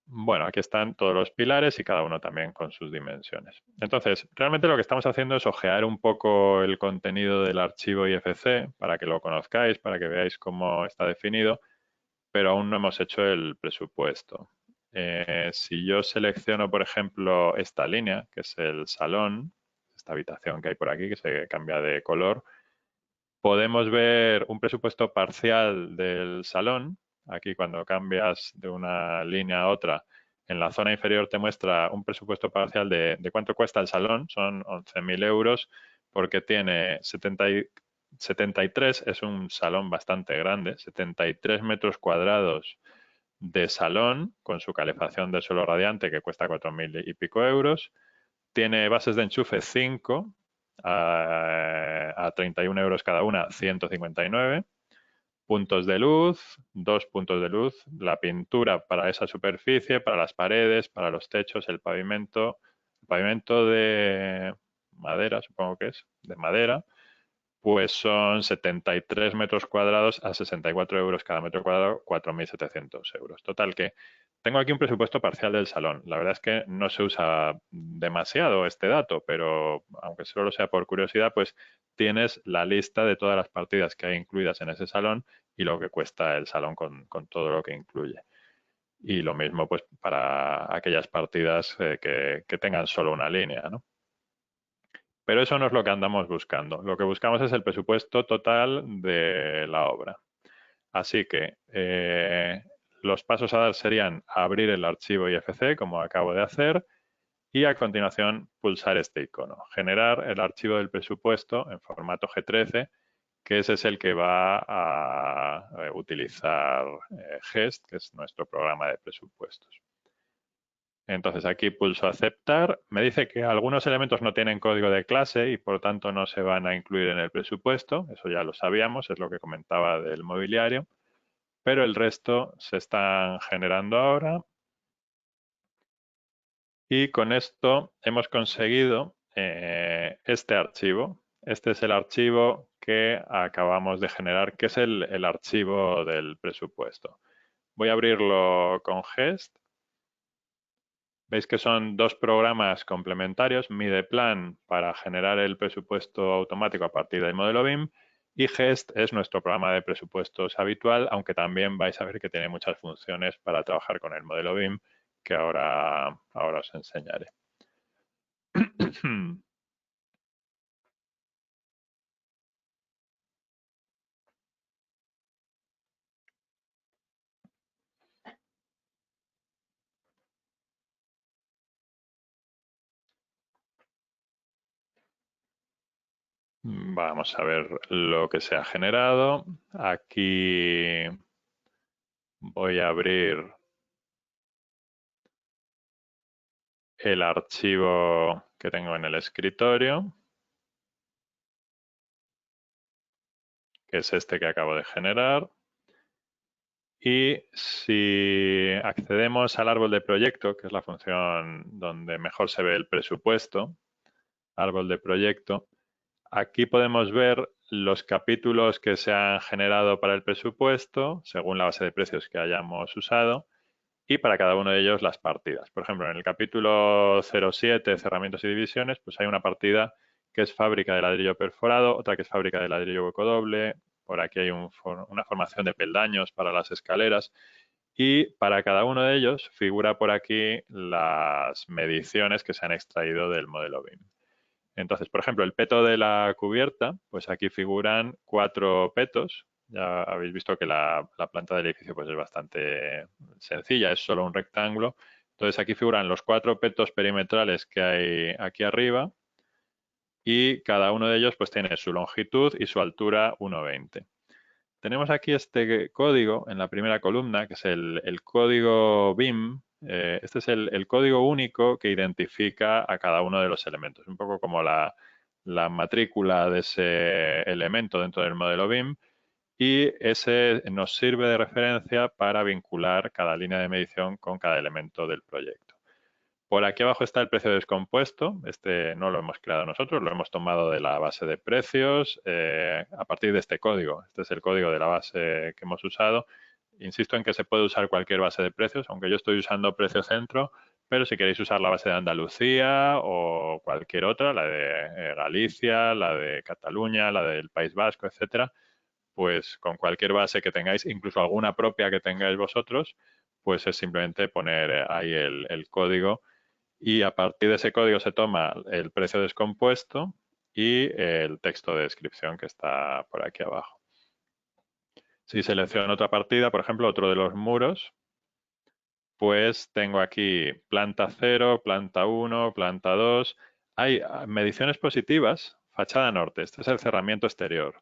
Bueno, aquí están todos los pilares y cada uno también con sus dimensiones. Entonces, realmente lo que estamos haciendo es ojear un poco el contenido del archivo IFC para que lo conozcáis, para que veáis cómo está definido, pero aún no hemos hecho el presupuesto. Si yo selecciono, por ejemplo, esta línea, que es el salón, esta habitación que hay por aquí, que se cambia de color, podemos ver un presupuesto parcial del salón. Aquí cuando cambias de una línea a otra, en la zona inferior te muestra un presupuesto parcial de cuánto cuesta el salón. Son 11.000 euros porque tiene 73, es un salón bastante grande, 73 metros cuadrados de salón con su calefacción de suelo radiante que cuesta 4.000 y pico euros. Tiene bases de enchufe 5 a 31 euros cada una, 159. Puntos de luz, 2 puntos de luz, la pintura para esa superficie, para las paredes, para los techos, el pavimento de madera, supongo que es, de madera, pues son 73 metros cuadrados a 64 euros cada metro cuadrado, 4.700 euros. Total que tengo aquí un presupuesto parcial del salón. La verdad es que no se usa demasiado este dato, pero aunque solo sea por curiosidad, pues tienes la lista de todas las partidas que hay incluidas en ese salón y lo que cuesta el salón con todo lo que incluye. Y lo mismo pues para aquellas partidas que tengan solo una línea, ¿no? Pero eso no es lo que andamos buscando. Lo que buscamos es el presupuesto total de la obra. Así que los pasos a dar serían abrir el archivo IFC, como acabo de hacer, y a continuación pulsar este icono. Generar el archivo del presupuesto en formato G13, que ese es el que va a utilizar GEST, que es nuestro programa de presupuestos. Entonces aquí pulso aceptar. Me dice que algunos elementos no tienen código de clase y por tanto no se van a incluir en el presupuesto. Eso ya lo sabíamos, es lo que comentaba del mobiliario. Pero el resto se están generando ahora. Y con esto hemos conseguido este archivo. Este es el archivo que acabamos de generar, que es el archivo del presupuesto. Voy a abrirlo con GEST. Veis que son dos programas complementarios, Mideplan para generar el presupuesto automático a partir del modelo BIM y GEST es nuestro programa de presupuestos habitual, aunque también vais a ver que tiene muchas funciones para trabajar con el modelo BIM que ahora os enseñaré. Vamos a ver lo que se ha generado. Aquí voy a abrir el archivo que tengo en el escritorio, que es este que acabo de generar. Y si accedemos al árbol de proyecto, que es la función donde mejor se ve el presupuesto, árbol de proyecto, aquí podemos ver los capítulos que se han generado para el presupuesto, según la base de precios que hayamos usado, y para cada uno de ellos las partidas. Por ejemplo, en el capítulo 07, cerramientos y divisiones, pues hay una partida que es fábrica de ladrillo perforado, otra que es fábrica de ladrillo hueco doble, por aquí hay una formación de peldaños para las escaleras y para cada uno de ellos figura por aquí las mediciones que se han extraído del modelo BIM. Entonces, por ejemplo, el peto de la cubierta, pues aquí figuran 4 petos. Ya habéis visto que la planta del edificio pues es bastante sencilla, es solo un rectángulo. Entonces aquí figuran los 4 petos perimetrales que hay aquí arriba y cada uno de ellos pues tiene su longitud y su altura 1,20. Tenemos aquí este código en la primera columna, que es el código BIM. Este es el código único que identifica a cada uno de los elementos, un poco como la matrícula de ese elemento dentro del modelo BIM, y ese nos sirve de referencia para vincular cada línea de medición con cada elemento del proyecto. Por aquí abajo está el precio descompuesto. Este no lo hemos creado nosotros, lo hemos tomado de la base de precios a partir de este código. Este es el código de la base que hemos usado. Insisto en que se puede usar cualquier base de precios, aunque yo estoy usando Precio Centro, pero si queréis usar la base de Andalucía o cualquier otra, la de Galicia, la de Cataluña, la del País Vasco, etcétera, pues con cualquier base que tengáis, incluso alguna propia que tengáis vosotros, pues es simplemente poner ahí el código y a partir de ese código se toma el precio descompuesto y el texto de descripción que está por aquí abajo. Si selecciono otra partida, por ejemplo, otro de los muros, pues tengo aquí planta 0, planta 1, planta 2. Hay mediciones positivas. Fachada norte, este es el cerramiento exterior.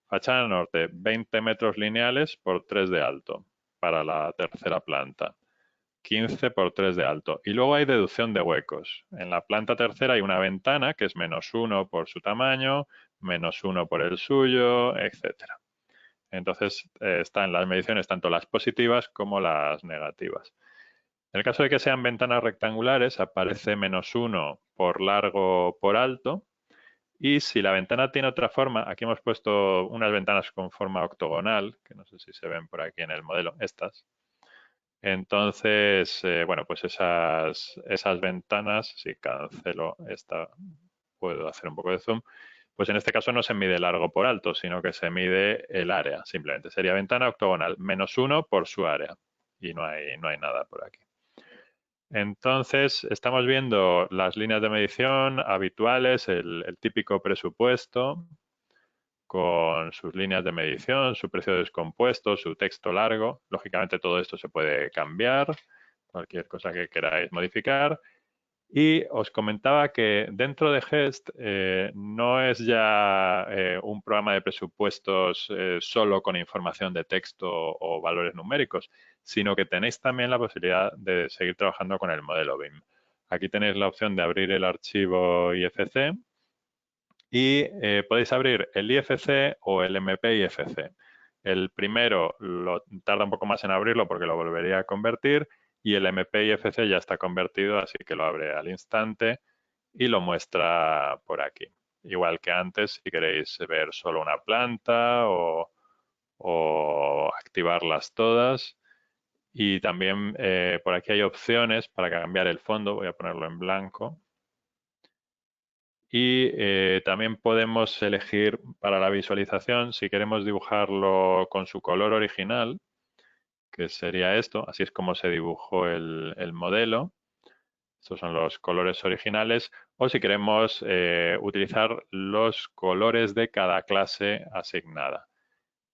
Fachada norte, 20 metros lineales por 3 de alto para la tercera planta. 15 por 3 de alto. Y luego hay deducción de huecos. En la planta tercera hay una ventana que es -1 por su tamaño, -1 por el suyo, etcétera. Entonces están las mediciones tanto las positivas como las negativas. En el caso de que sean ventanas rectangulares, aparece -1 por largo por alto. Y si la ventana tiene otra forma, aquí hemos puesto unas ventanas con forma octogonal, que no sé si se ven por aquí en el modelo, estas. Entonces, bueno, pues esas ventanas, si cancelo esta, puedo hacer un poco de zoom, pues en este caso no se mide largo por alto, sino que se mide el área, simplemente. Sería ventana octogonal, -1 por su área. Y no hay nada por aquí. Entonces, estamos viendo las líneas de medición habituales, el típico presupuesto, con sus líneas de medición, su precio descompuesto, su texto largo. Lógicamente todo esto se puede cambiar, cualquier cosa que queráis modificar. Y os comentaba que dentro de GEST no es ya un programa de presupuestos solo con información de texto o valores numéricos, sino que tenéis también la posibilidad de seguir trabajando con el modelo BIM. Aquí tenéis la opción de abrir el archivo IFC y podéis abrir el IFC o el MP-IFC. El primero tarda un poco más en abrirlo porque lo volvería a convertir y el MP-IFC ya está convertido, así que lo abre al instante y lo muestra por aquí. Igual que antes, si queréis ver solo una planta o activarlas todas. Y también por aquí hay opciones para cambiar el fondo. Voy a ponerlo en blanco. Y también podemos elegir para la visualización si queremos dibujarlo con su color original, que sería esto. Así es como se dibujó el modelo. Estos son los colores originales. O si queremos utilizar los colores de cada clase asignada.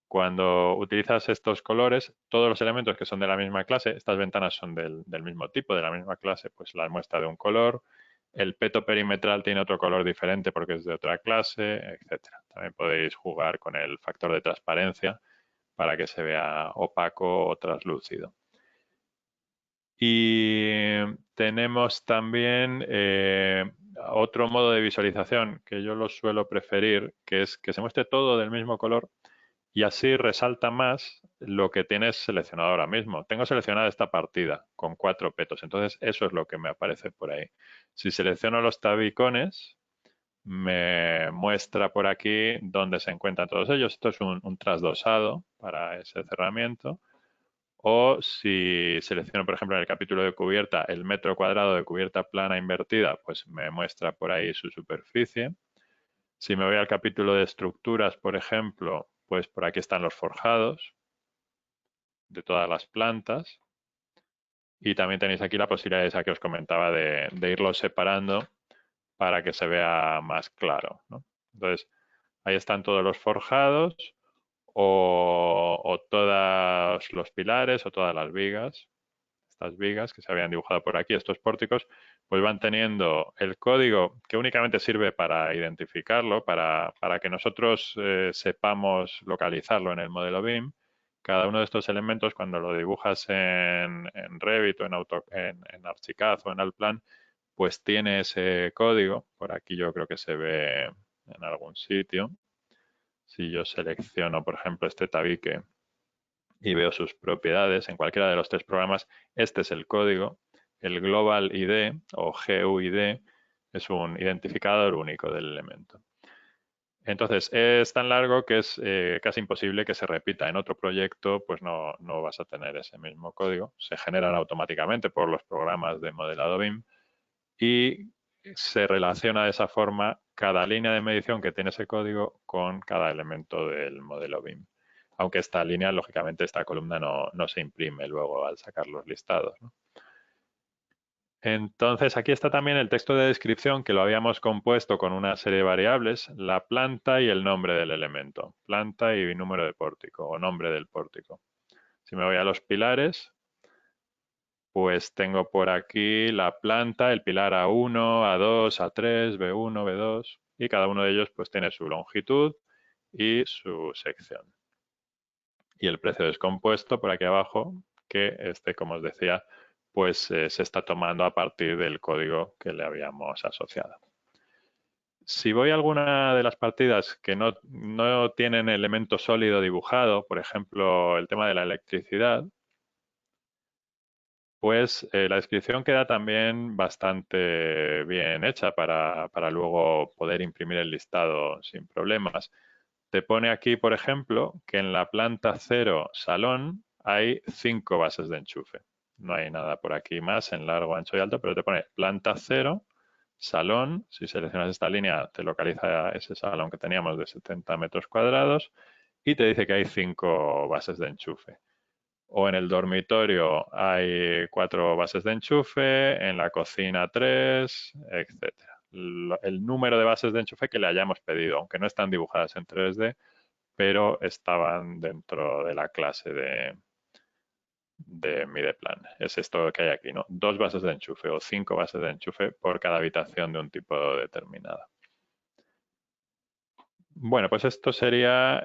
Cuando utilizas estos colores, todos los elementos que son de la misma clase, estas ventanas son del mismo tipo, de la misma clase, pues las muestra de un color. El peto perimetral tiene otro color diferente porque es de otra clase, etcétera. También podéis jugar con el factor de transparencia para que se vea opaco o translúcido. Y tenemos también otro modo de visualización que yo lo suelo preferir, que es que se muestre todo del mismo color y así resalta más lo que tienes seleccionado ahora mismo. Tengo seleccionada esta partida con 4 petos, entonces eso es lo que me aparece por ahí. Si selecciono los tabicones, me muestra por aquí dónde se encuentran todos ellos. Esto es un trasdosado para ese cerramiento. O si selecciono, por ejemplo, en el capítulo de cubierta, el metro cuadrado de cubierta plana invertida, pues me muestra por ahí su superficie. Si me voy al capítulo de estructuras, por ejemplo, pues por aquí están los forjados de todas las plantas. Y también tenéis aquí la posibilidad esa que os comentaba de irlos separando para que se vea más claro, ¿no? Entonces, ahí están todos los forjados o todos los pilares o todas las vigas. Estas vigas que se habían dibujado por aquí, estos pórticos, pues van teniendo el código que únicamente sirve para identificarlo, para que nosotros sepamos localizarlo en el modelo BIM. Cada uno de estos elementos, cuando lo dibujas en Revit o en Archicad o en Allplan, pues tiene ese código. Por aquí yo creo que se ve en algún sitio. Si yo selecciono, por ejemplo, este tabique y veo sus propiedades en cualquiera de los tres programas, este es el código. El Global ID o GUID es un identificador único del elemento. Entonces, es tan largo que es casi imposible que se repita. En otro proyecto, pues no vas a tener ese mismo código. Se generan automáticamente por los programas de modelado BIM y se relaciona de esa forma cada línea de medición que tiene ese código con cada elemento del modelo BIM. Aunque esta línea, lógicamente, esta columna no se imprime luego al sacar los listados, ¿no? Entonces, aquí está también el texto de descripción que lo habíamos compuesto con una serie de variables, la planta y el nombre del elemento. Planta y número de pórtico o nombre del pórtico. Si me voy a los pilares, pues tengo por aquí la planta, el pilar A1, A2, A3, B1, B2 y cada uno de ellos pues tiene su longitud y su sección. Y el precio descompuesto por aquí abajo, que como os decía, pues se está tomando a partir del código que le habíamos asociado. Si voy a alguna de las partidas que no tienen elemento sólido dibujado, por ejemplo, el tema de la electricidad, pues la descripción queda también bastante bien hecha para luego poder imprimir el listado sin problemas. Te pone aquí, por ejemplo, que en la planta 0 salón hay 5 bases de enchufe. No hay nada por aquí más en largo, ancho y alto, pero te pone planta 0, salón. Si seleccionas esta línea, te localiza ese salón que teníamos de 70 metros cuadrados y te dice que hay 5 bases de enchufe. O en el dormitorio hay 4 bases de enchufe, en la cocina 3, etcétera. El número de bases de enchufe que le hayamos pedido, aunque no están dibujadas en 3D, pero estaban dentro de la clase de Mideplan. Es esto que hay aquí, ¿no? 2 bases de enchufe o 5 bases de enchufe por cada habitación de un tipo determinado. Bueno, pues esto sería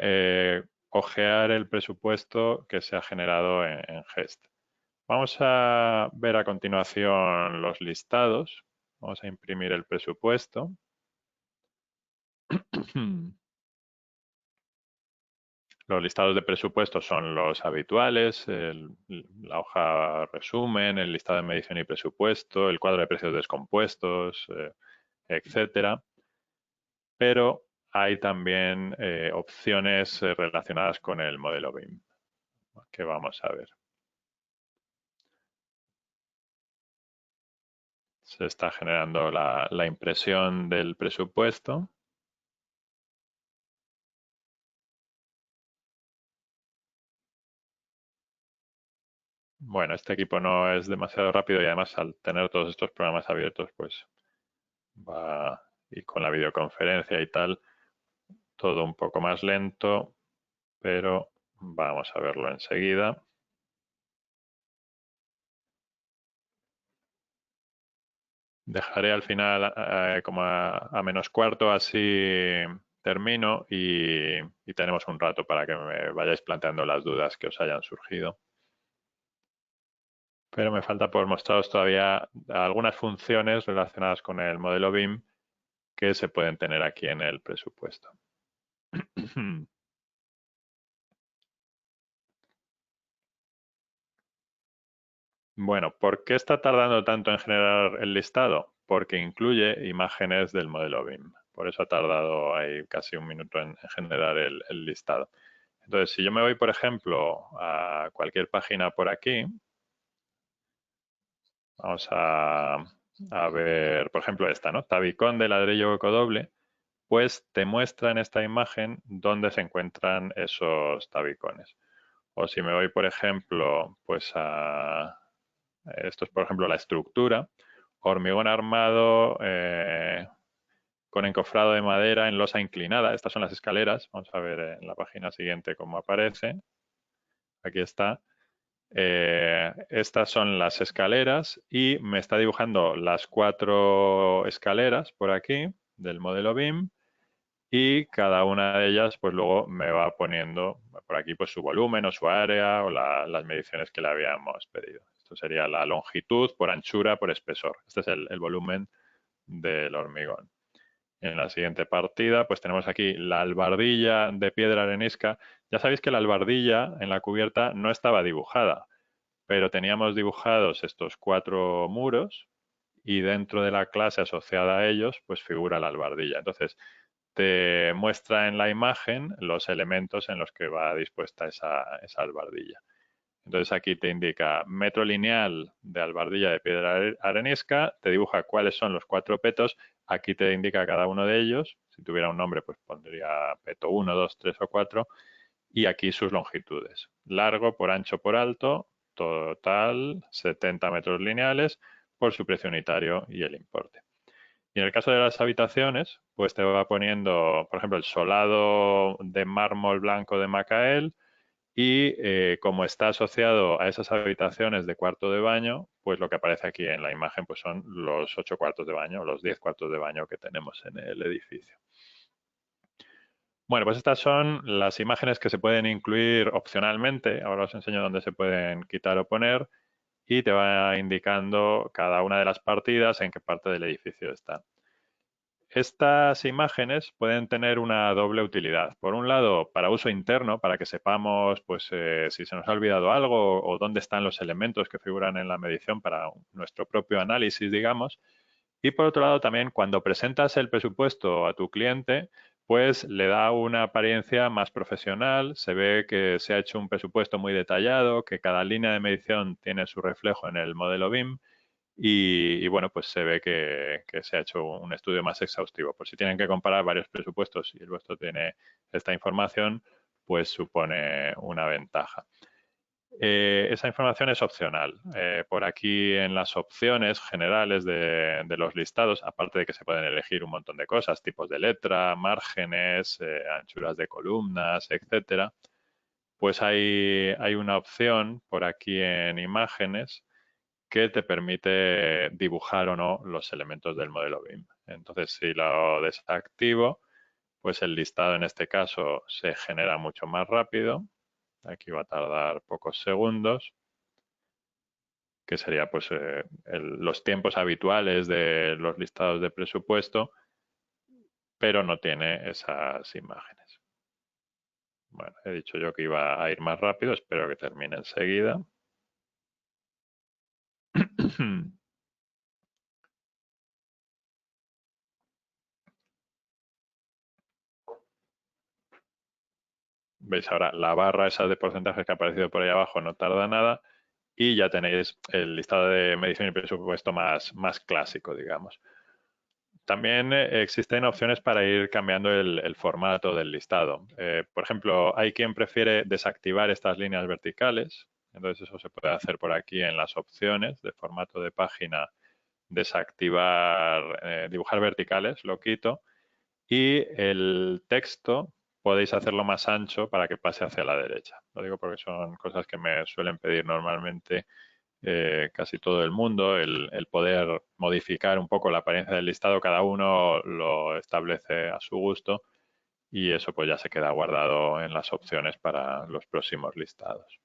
ojear el presupuesto que se ha generado en GEST. Vamos a ver a continuación los listados. Vamos a imprimir el presupuesto. Los listados de presupuestos son los habituales, la hoja resumen, el listado de medición y presupuesto, el cuadro de precios descompuestos, etcétera. Pero hay también opciones relacionadas con el modelo BIM, que vamos a ver. Se está generando la impresión del presupuesto. Bueno, este equipo no es demasiado rápido y además al tener todos estos programas abiertos, pues va y con la videoconferencia y tal, todo un poco más lento, pero vamos a verlo enseguida. Dejaré al final como a menos cuarto, así termino y tenemos un rato para que me vayáis planteando las dudas que os hayan surgido. Pero me falta por mostraros todavía algunas funciones relacionadas con el modelo BIM que se pueden tener aquí en el presupuesto. Bueno, ¿por qué está tardando tanto en generar el listado? Porque incluye imágenes del modelo BIM. Por eso ha tardado ahí casi un minuto en generar el listado. Entonces, si yo me voy, por ejemplo, a cualquier página por aquí, vamos a ver, por ejemplo, esta, ¿no? Tabicón de ladrillo ecodoble, pues te muestra en esta imagen dónde se encuentran esos tabicones. O si me voy, por ejemplo, pues esto es, por ejemplo, la estructura, hormigón armado con encofrado de madera en losa inclinada. Estas son las escaleras. Vamos a ver en la página siguiente cómo aparece. Aquí está. Estas son las escaleras y me está dibujando las 4 escaleras por aquí del modelo BIM y cada una de ellas pues luego me va poniendo por aquí pues su volumen o su área o las mediciones que le habíamos pedido. Esto sería la longitud por anchura por espesor. Este es el volumen del hormigón. En la siguiente partida, pues tenemos aquí la albardilla de piedra arenisca. Ya sabéis que la albardilla en la cubierta no estaba dibujada, pero teníamos dibujados estos 4 muros y dentro de la clase asociada a ellos, pues figura la albardilla. Entonces, te muestra en la imagen los elementos en los que va dispuesta esa albardilla. Entonces aquí te indica metro lineal de albardilla de piedra arenisca, te dibuja cuáles son los 4 petos, aquí te indica cada uno de ellos, si tuviera un nombre pues pondría peto 1, 2, 3 o 4, y aquí sus longitudes, largo por ancho por alto, total 70 metros lineales por su precio unitario y el importe. Y en el caso de las habitaciones, pues te va poniendo, por ejemplo, el solado de mármol blanco de Macael, y como está asociado a esas habitaciones de cuarto de baño, pues lo que aparece aquí en la imagen pues son los 8 cuartos de baño, los 10 cuartos de baño que tenemos en el edificio. Bueno, pues estas son las imágenes que se pueden incluir opcionalmente. Ahora os enseño dónde se pueden quitar o poner y te va indicando cada una de las partidas en qué parte del edificio están. Estas imágenes pueden tener una doble utilidad. Por un lado, para uso interno, para que sepamos pues, si se nos ha olvidado algo o dónde están los elementos que figuran en la medición para nuestro propio análisis, digamos. Y por otro lado, también cuando presentas el presupuesto a tu cliente, pues le da una apariencia más profesional, se ve que se ha hecho un presupuesto muy detallado, que cada línea de medición tiene su reflejo en el modelo BIM y bueno, pues se ve que se ha hecho un estudio más exhaustivo. Por si tienen que comparar varios presupuestos y el vuestro tiene esta información, pues supone una ventaja. Esa información es opcional. Por aquí en las opciones generales de los listados, aparte de que se pueden elegir un montón de cosas, tipos de letra, márgenes, anchuras de columnas, etcétera, pues hay una opción por aquí en imágenes que te permite dibujar o no los elementos del modelo BIM. Entonces, si lo desactivo, pues el listado en este caso se genera mucho más rápido. Aquí va a tardar pocos segundos, que sería pues los tiempos habituales de los listados de presupuesto, pero no tiene esas imágenes. Bueno, he dicho yo que iba a ir más rápido, espero que termine enseguida. Veis ahora la barra esa de porcentajes que ha aparecido por ahí abajo, no tarda nada y ya tenéis el listado de medición y presupuesto más clásico, digamos. También existen opciones para ir cambiando el formato del listado. Por ejemplo, hay quien prefiere desactivar estas líneas verticales, entonces eso se puede hacer por aquí en las opciones de formato de página, desactivar, dibujar verticales, lo quito, y el texto podéis hacerlo más ancho para que pase hacia la derecha. Lo digo porque son cosas que me suelen pedir normalmente casi todo el mundo, el poder modificar un poco la apariencia del listado, cada uno lo establece a su gusto y eso pues ya se queda guardado en las opciones para los próximos listados.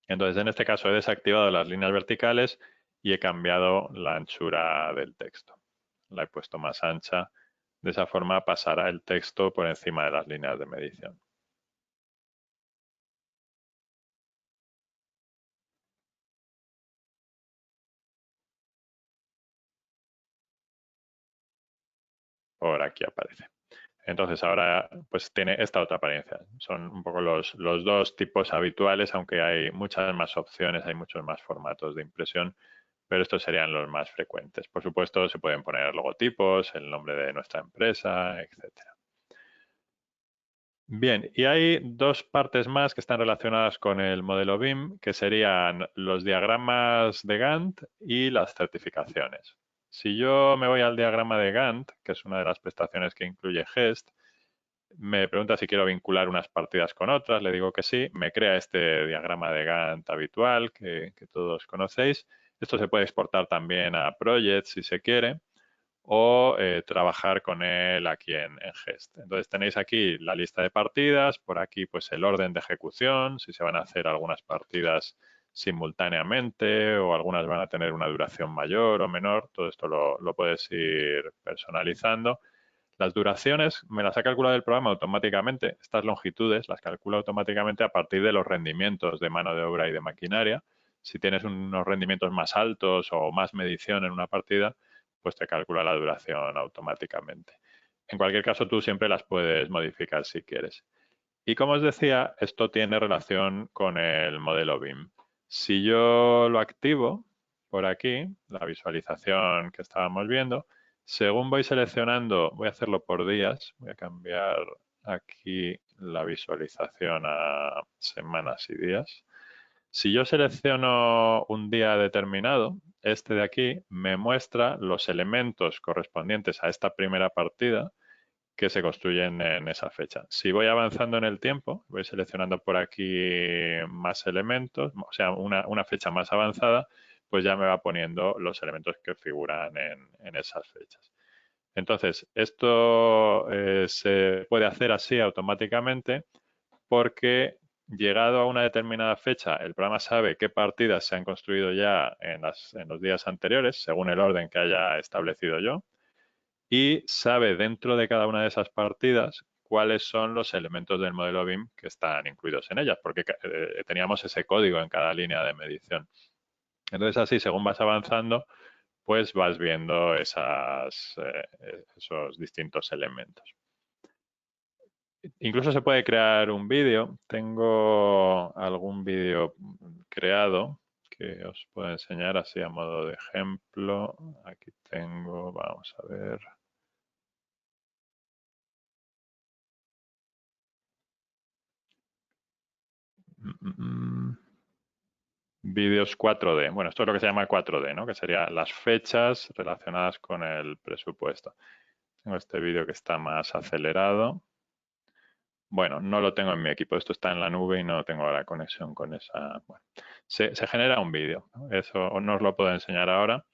Entonces, en este caso he desactivado las líneas verticales y he cambiado la anchura del texto. La he puesto más ancha. De esa forma pasará el texto por encima de las líneas de medición. Por aquí aparece. Entonces ahora pues tiene esta otra apariencia. Son un poco los dos tipos habituales, aunque hay muchas más opciones, hay muchos más formatos de impresión, pero estos serían los más frecuentes. Por supuesto, se pueden poner logotipos, el nombre de nuestra empresa, etcétera. Bien, y hay dos partes más que están relacionadas con el modelo BIM, que serían los diagramas de Gantt y las certificaciones. Si yo me voy al diagrama de Gantt, que es una de las prestaciones que incluye GEST, me pregunta si quiero vincular unas partidas con otras, le digo que sí, me crea este diagrama de Gantt habitual que todos conocéis. Esto se puede exportar también a Project si se quiere o trabajar con él aquí en GEST. Entonces tenéis aquí la lista de partidas, por aquí pues el orden de ejecución, si se van a hacer algunas partidas simultáneamente o algunas van a tener una duración mayor o menor, todo esto lo puedes ir personalizando. Las duraciones me las ha calculado el programa automáticamente. Estas longitudes las calcula automáticamente a partir de los rendimientos de mano de obra y de maquinaria. Si tienes unos rendimientos más altos o más medición en una partida, pues te calcula la duración automáticamente. En cualquier caso, tú siempre las puedes modificar si quieres. Y como os decía, esto tiene relación con el modelo BIM. Si yo lo activo por aquí, la visualización que estábamos viendo, según voy seleccionando, voy a hacerlo por días, voy a cambiar aquí la visualización a semanas y días. Si yo selecciono un día determinado, este de aquí me muestra los elementos correspondientes a esta primera partida que se construyen en esa fecha. Si voy avanzando en el tiempo, voy seleccionando por aquí más elementos, o sea, una fecha más avanzada, pues ya me va poniendo los elementos que figuran en esas fechas. Entonces, esto se puede hacer así automáticamente porque llegado a una determinada fecha, el programa sabe qué partidas se han construido ya en los días anteriores, según el orden que haya establecido yo, y sabe dentro de cada una de esas partidas cuáles son los elementos del modelo BIM que están incluidos en ellas, porque teníamos ese código en cada línea de medición. Entonces así, según vas avanzando, pues vas viendo esos distintos elementos. Incluso se puede crear un vídeo. Tengo algún vídeo creado que os puedo enseñar así a modo de ejemplo. Aquí tengo, vamos a ver. Vídeos 4D. Bueno, esto es lo que se llama 4D, ¿no? Que serían las fechas relacionadas con el presupuesto. Tengo este vídeo que está más acelerado. Bueno, no lo tengo en mi equipo, esto está en la nube y no tengo la conexión con esa. Bueno, se genera un vídeo, ¿no? Eso no os lo puedo enseñar ahora.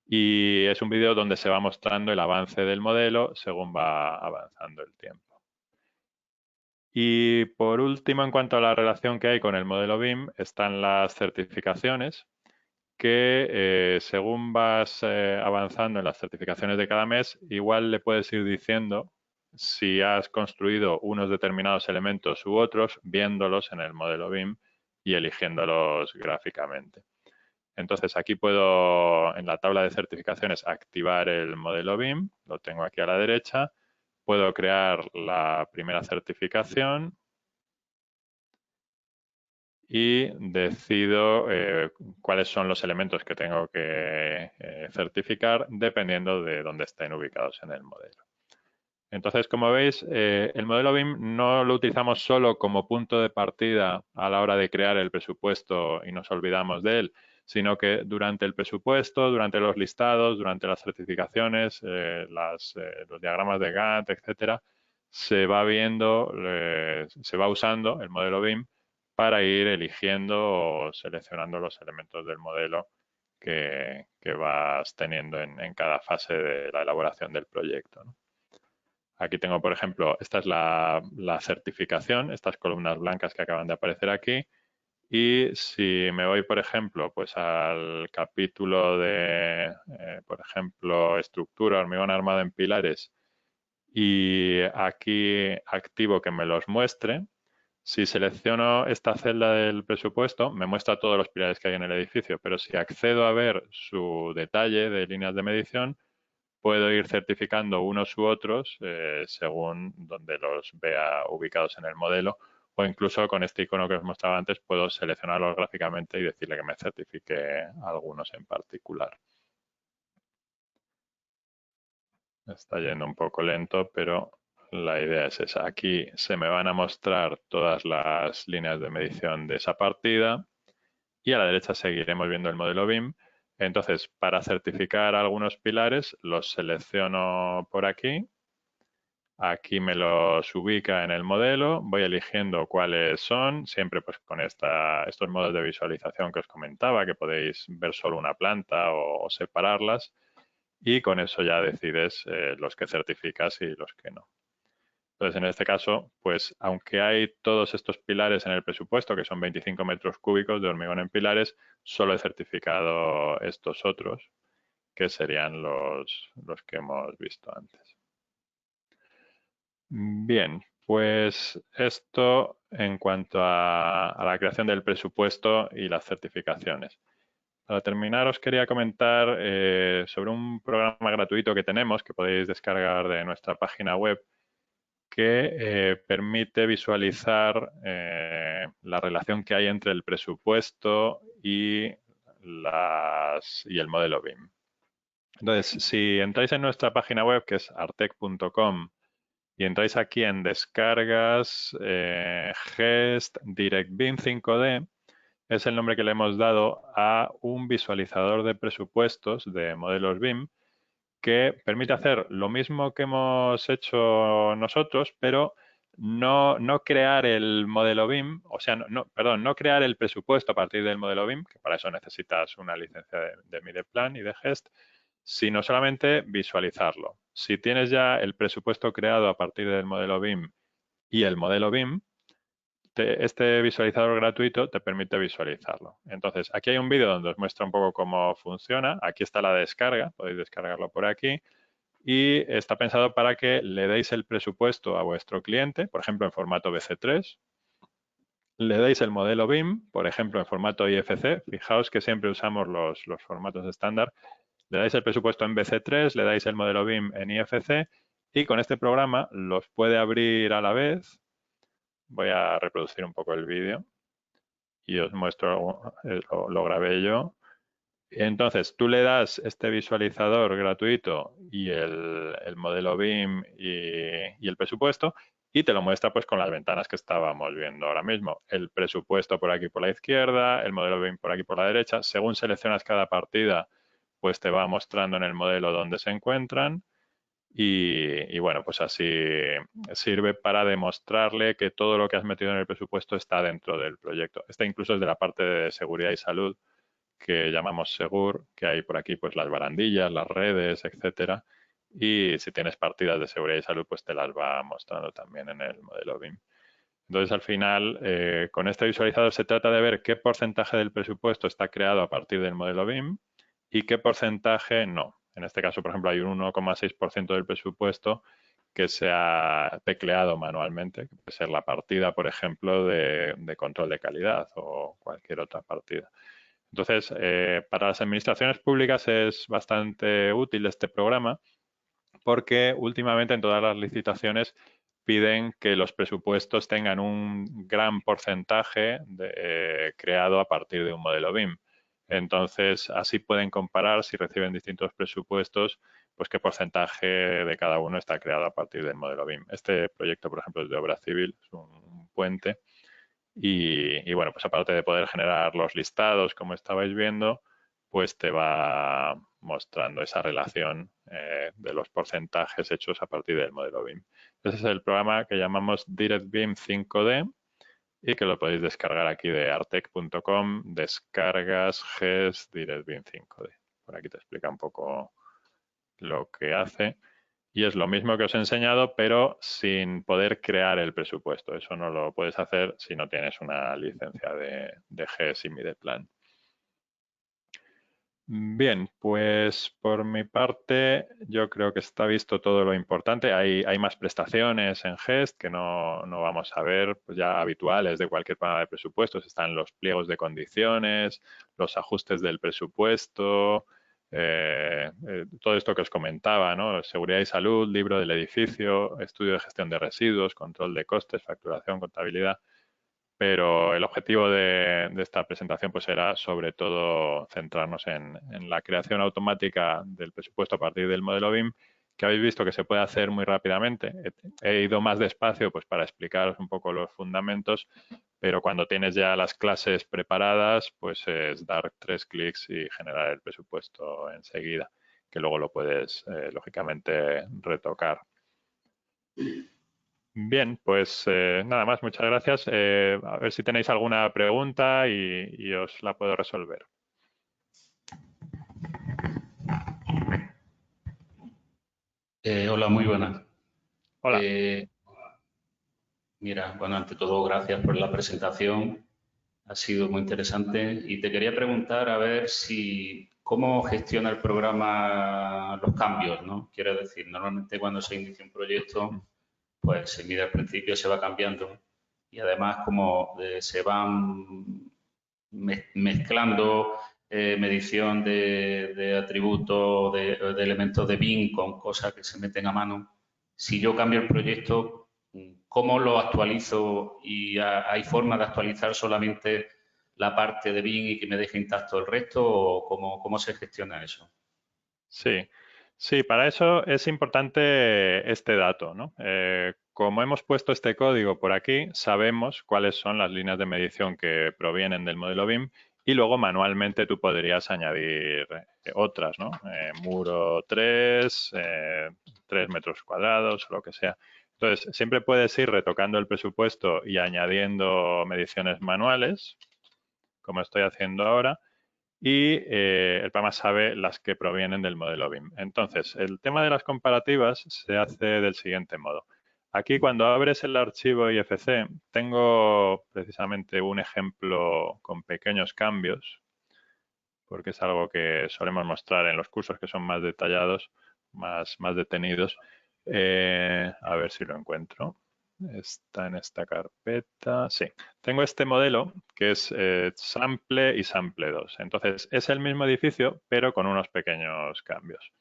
Y es un vídeo donde se va mostrando el avance del modelo según va avanzando el tiempo. Y por último, en cuanto a la relación que hay con el modelo BIM, están las certificaciones, que según vas avanzando en las certificaciones de cada mes, igual le puedes ir diciendo si has construido unos determinados elementos u otros, viéndolos en el modelo BIM y eligiéndolos gráficamente. Entonces aquí puedo, en la tabla de certificaciones, activar el modelo BIM, lo tengo aquí a la derecha, puedo crear la primera certificación y decido cuáles son los elementos que tengo que certificar dependiendo de dónde estén ubicados en el modelo. Entonces, como veis, el modelo BIM no lo utilizamos solo como punto de partida a la hora de crear el presupuesto y nos olvidamos de él, sino que durante el presupuesto, durante los listados, durante las certificaciones, los diagramas de Gantt, etcétera, se va viendo, se va usando el modelo BIM para ir eligiendo o seleccionando los elementos del modelo que vas teniendo en cada fase de la elaboración del proyecto, ¿no? Aquí tengo, por ejemplo, esta es la certificación, estas columnas blancas que acaban de aparecer aquí. Y si me voy, por ejemplo, pues al capítulo de, por ejemplo, estructura, hormigón armado en pilares, y aquí activo que me los muestre, si selecciono esta celda del presupuesto, me muestra todos los pilares que hay en el edificio, pero si accedo a ver su detalle de líneas de medición, puedo ir certificando unos u otros según donde los vea ubicados en el modelo, o incluso con este icono que os mostraba antes puedo seleccionarlos gráficamente y decirle que me certifique algunos en particular. Está yendo un poco lento, pero la idea es esa. Aquí se me van a mostrar todas las líneas de medición de esa partida y a la derecha seguiremos viendo el modelo BIM. Entonces, para certificar algunos pilares, los selecciono por aquí. Aquí me los ubica en el modelo, voy eligiendo cuáles son, siempre pues con estos modos de visualización que os comentaba, que podéis ver solo una planta o separarlas, y con eso ya decides los que certificas y los que no. Entonces, en este caso, pues aunque hay todos estos pilares en el presupuesto, que son 25 metros cúbicos de hormigón en pilares, solo he certificado estos otros, que serían los que hemos visto antes. Bien, pues esto en cuanto a la creación del presupuesto y las certificaciones. Para terminar, os quería comentar sobre un programa gratuito que tenemos, que podéis descargar de nuestra página web, que permite visualizar la relación que hay entre el presupuesto y el modelo BIM. Entonces, si entráis en nuestra página web, que es artec.com, y entráis aquí en descargas, GEST Direct BIM 5D, es el nombre que le hemos dado a un visualizador de presupuestos de modelos BIM que permite hacer lo mismo que hemos hecho nosotros, pero no crear el modelo BIM, o sea, no crear el presupuesto a partir del modelo BIM, que para eso necesitas una licencia de Mideplan y de GEST, sino solamente visualizarlo. Si tienes ya el presupuesto creado a partir del modelo BIM y el modelo BIM, este visualizador gratuito te permite visualizarlo. Entonces, aquí hay un vídeo donde os muestra un poco cómo funciona. Aquí está la descarga, podéis descargarlo por aquí. Y está pensado para que le deis el presupuesto a vuestro cliente, por ejemplo, en formato BC3. Le deis el modelo BIM, por ejemplo, en formato IFC. Fijaos que siempre usamos los formatos estándar. Le dais el presupuesto en BC3, le dais el modelo BIM en IFC y con este programa los puede abrir a la vez. Voy a reproducir un poco el vídeo y os muestro, lo grabé yo. Entonces, tú le das este visualizador gratuito y el modelo BIM y el presupuesto y te lo muestra pues con las ventanas que estábamos viendo ahora mismo. El presupuesto por aquí por la izquierda, el modelo BIM por aquí por la derecha. Según seleccionas cada partida, pues te va mostrando en el modelo dónde se encuentran. Y bueno, pues así sirve para demostrarle que todo lo que has metido en el presupuesto está dentro del proyecto. Esta incluso es de la parte de seguridad y salud, que llamamos Segur, que hay por aquí pues las barandillas, las redes, etcétera. Y si tienes partidas de seguridad y salud, pues te las va mostrando también en el modelo BIM. Entonces, al final, con este visualizador se trata de ver qué porcentaje del presupuesto está creado a partir del modelo BIM y qué porcentaje no. En este caso, por ejemplo, hay un 1,6% del presupuesto que se ha tecleado manualmente, que puede ser la partida, por ejemplo, de control de calidad o cualquier otra partida. Entonces, para las administraciones públicas es bastante útil este programa porque últimamente en todas las licitaciones piden que los presupuestos tengan un gran porcentaje creado a partir de un modelo BIM. Entonces, así pueden comparar si reciben distintos presupuestos, pues qué porcentaje de cada uno está creado a partir del modelo BIM. Este proyecto, por ejemplo, es de obra civil, es un puente. Y bueno, pues aparte de poder generar los listados, como estabais viendo, pues te va mostrando esa relación de los porcentajes hechos a partir del modelo BIM. Ese es el programa que llamamos Direct BIM 5D y que lo podéis descargar aquí de artec.com, descargas GES Direct BIM 5D. Por aquí te explica un poco lo que hace. Y es lo mismo que os he enseñado, pero sin poder crear el presupuesto. Eso no lo puedes hacer si no tienes una licencia de GES y Mideplan. Bien, pues por mi parte yo creo que está visto todo lo importante. Hay más prestaciones en GEST que no vamos a ver, pues ya habituales de cualquier programa de presupuestos. Están los pliegos de condiciones, los ajustes del presupuesto, todo esto que os comentaba, ¿no? Seguridad y salud, libro del edificio, estudio de gestión de residuos, control de costes, facturación, contabilidad. Pero el objetivo de esta presentación pues era sobre todo centrarnos en la creación automática del presupuesto a partir del modelo BIM, que habéis visto que se puede hacer muy rápidamente. He ido más despacio pues para explicaros un poco los fundamentos, pero cuando tienes ya las clases preparadas, pues es dar 3 clics y generar el presupuesto enseguida, que luego lo puedes, lógicamente, retocar. Bien, pues nada más, muchas gracias. A ver si tenéis alguna pregunta y os la puedo resolver. Hola, muy buenas. Hola. Mira, bueno, ante todo, gracias por la presentación. Ha sido muy interesante y te quería preguntar a ver si cómo gestiona el programa los cambios, ¿no? Quiero decir, normalmente cuando se inicia un proyecto, pues se mide al principio, se va cambiando y además como se van mezclando medición de atributos, de elementos de BIM con cosas que se meten a mano. Si yo cambio el proyecto, ¿cómo lo actualizo? ¿Y hay forma de actualizar solamente la parte de BIM y que me deje intacto el resto? ¿O cómo se gestiona eso? Sí, sí, para eso es importante este dato, ¿no? Como hemos puesto este código por aquí, sabemos cuáles son las líneas de medición que provienen del modelo BIM y luego manualmente tú podrías añadir otras, ¿no? Muro 3, 3 metros cuadrados o lo que sea. Entonces, siempre puedes ir retocando el presupuesto y añadiendo mediciones manuales, como estoy haciendo ahora, y el programa sabe las que provienen del modelo BIM. Entonces, el tema de las comparativas se hace del siguiente modo. Aquí, cuando abres el archivo IFC, tengo precisamente un ejemplo con pequeños cambios, porque es algo que solemos mostrar en los cursos que son más detallados, más detenidos. A ver si lo encuentro. Está en esta carpeta. Sí, tengo este modelo que es Sample y Sample 2. Entonces, es el mismo edificio, pero con unos pequeños cambios.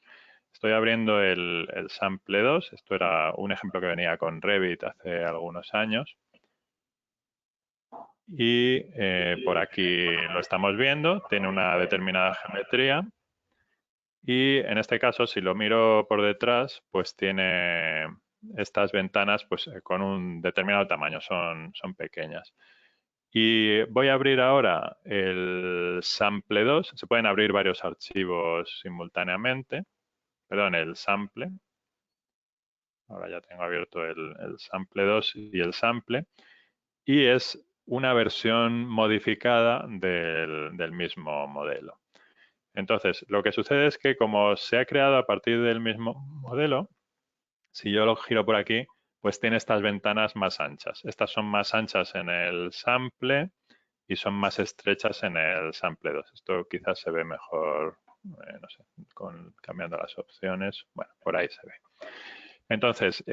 Estoy abriendo el Sample 2. Esto era un ejemplo que venía con Revit hace algunos años. Y por aquí lo estamos viendo. Tiene una determinada geometría. Y en este caso, si lo miro por detrás, pues tiene estas ventanas pues, con un determinado tamaño, son pequeñas. Y voy a abrir ahora el sample 2. Se pueden abrir varios archivos simultáneamente. Perdón, el sample. Ahora ya tengo abierto el sample 2 y el sample. Y es una versión modificada del mismo modelo. Entonces, lo que sucede es que como se ha creado a partir del mismo modelo, si yo lo giro por aquí, pues tiene estas ventanas más anchas. Estas son más anchas en el sample y son más estrechas en el sample 2. Esto quizás se ve mejor, no sé, cambiando las opciones. Bueno, por ahí se ve. Entonces,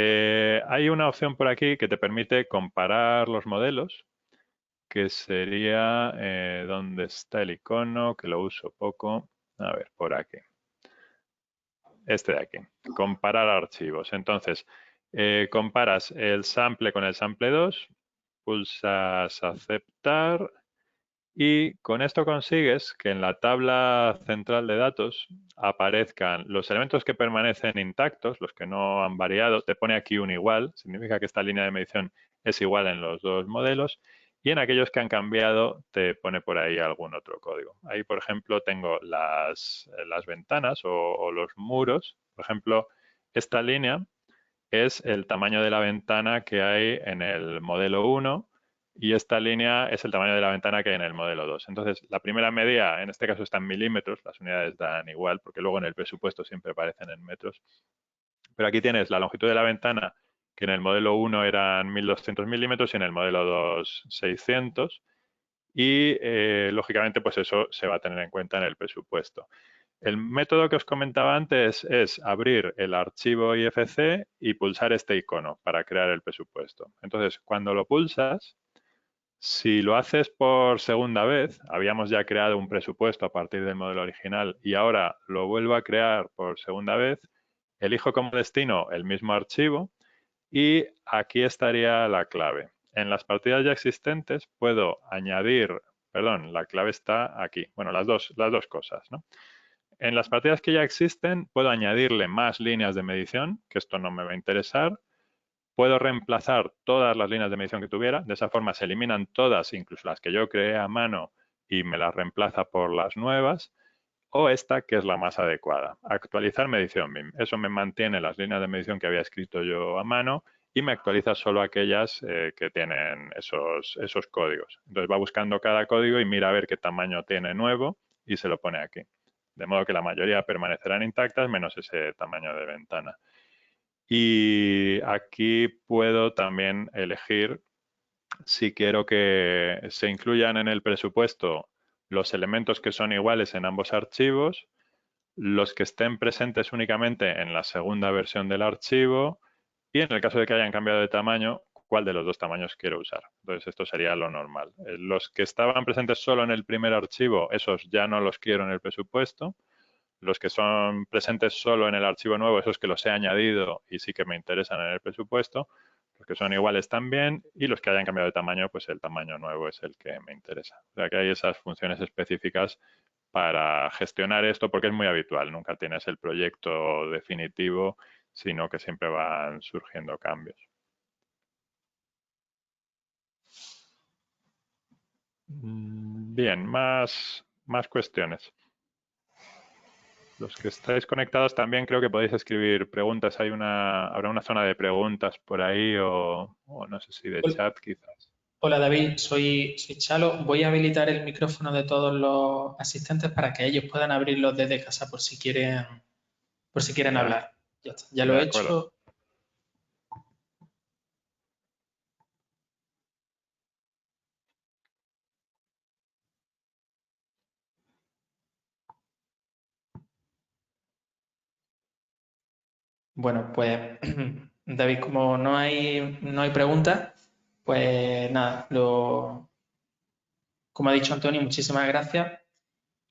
hay una opción por aquí que te permite comparar los modelos, que sería, ¿dónde está el icono? Que lo uso poco. A ver, por aquí. Este de aquí. Comparar archivos. Entonces, comparas el sample con el sample 2, pulsas aceptar y con esto consigues que en la tabla central de datos aparezcan los elementos que permanecen intactos, los que no han variado. Te pone aquí un igual, significa que esta línea de medición es igual en los dos modelos. Y en aquellos que han cambiado te pone por ahí algún otro código. Ahí, por ejemplo, tengo las ventanas o los muros. Por ejemplo, esta línea es el tamaño de la ventana que hay en el modelo 1 y esta línea es el tamaño de la ventana que hay en el modelo 2. Entonces, la primera medida, en este caso está en milímetros, las unidades dan igual, porque luego en el presupuesto siempre aparecen en metros. Pero aquí tienes la longitud de la ventana, que en el modelo 1 eran 1200 milímetros y en el modelo 2 600. Y, lógicamente, pues eso se va a tener en cuenta en el presupuesto. El método que os comentaba antes es abrir el archivo IFC y pulsar este icono para crear el presupuesto. Entonces, cuando lo pulsas, si lo haces por segunda vez, habíamos ya creado un presupuesto a partir del modelo original y ahora lo vuelvo a crear por segunda vez, elijo como destino el mismo archivo y aquí estaría la clave. En las partidas ya existentes puedo añadir, perdón, la clave está aquí. Bueno, las dos cosas, ¿no? En las partidas que ya existen puedo añadirle más líneas de medición, que esto no me va a interesar. Puedo reemplazar todas las líneas de medición que tuviera. De esa forma se eliminan todas, incluso las que yo creé a mano, y me las reemplaza por las nuevas. O esta, que es la más adecuada. Actualizar medición BIM. Eso me mantiene las líneas de medición que había escrito yo a mano y me actualiza solo aquellas que tienen esos códigos. Entonces va buscando cada código y mira a ver qué tamaño tiene nuevo y se lo pone aquí. De modo que la mayoría permanecerán intactas menos ese tamaño de ventana. Y aquí puedo también elegir si quiero que se incluyan en el presupuesto los elementos que son iguales en ambos archivos, los que estén presentes únicamente en la segunda versión del archivo y en el caso de que hayan cambiado de tamaño, cuál de los dos tamaños quiero usar. Entonces esto sería lo normal. Los que estaban presentes solo en el primer archivo, esos ya no los quiero en el presupuesto. Los que son presentes solo en el archivo nuevo, esos que los he añadido y sí que me interesan en el presupuesto. Los que son iguales también y los que hayan cambiado de tamaño, pues el tamaño nuevo es el que me interesa. O sea que hay esas funciones específicas para gestionar esto porque es muy habitual. Nunca tienes el proyecto definitivo, sino que siempre van surgiendo cambios. Bien, más cuestiones. Los que estáis conectados también creo que podéis escribir preguntas. Habrá una zona de preguntas por ahí o no sé si de Hol- chat quizás. Hola David, soy Chalo. Voy a habilitar el micrófono de todos los asistentes para que ellos puedan abrirlos desde casa por si quieren De, hablar. Ya está, ya lo de he acuerdo. hecho. Bueno, pues David, como no hay preguntas, pues nada, como ha dicho Antonio, muchísimas gracias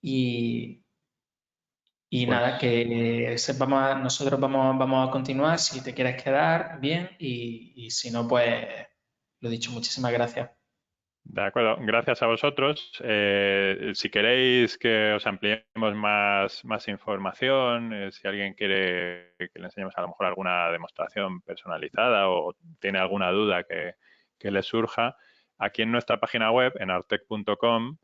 y, y Pues nada, que nosotros vamos a continuar si te quieres quedar, bien, y si no, pues lo dicho, muchísimas gracias. de acuerdo. Gracias a vosotros. Si queréis que os ampliemos más información, si alguien quiere que le enseñemos a lo mejor alguna demostración personalizada o tiene alguna duda que le surja, aquí en nuestra página web, en artec.com,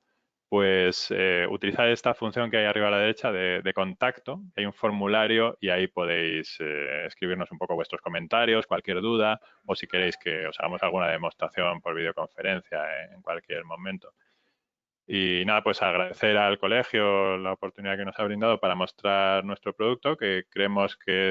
pues utilizad esta función que hay arriba a la derecha de contacto. Hay un formulario y ahí podéis escribirnos un poco vuestros comentarios, cualquier duda o si queréis que os hagamos alguna demostración por videoconferencia en cualquier momento. Y nada, pues agradecer al colegio la oportunidad que nos ha brindado para mostrar nuestro producto, que creemos que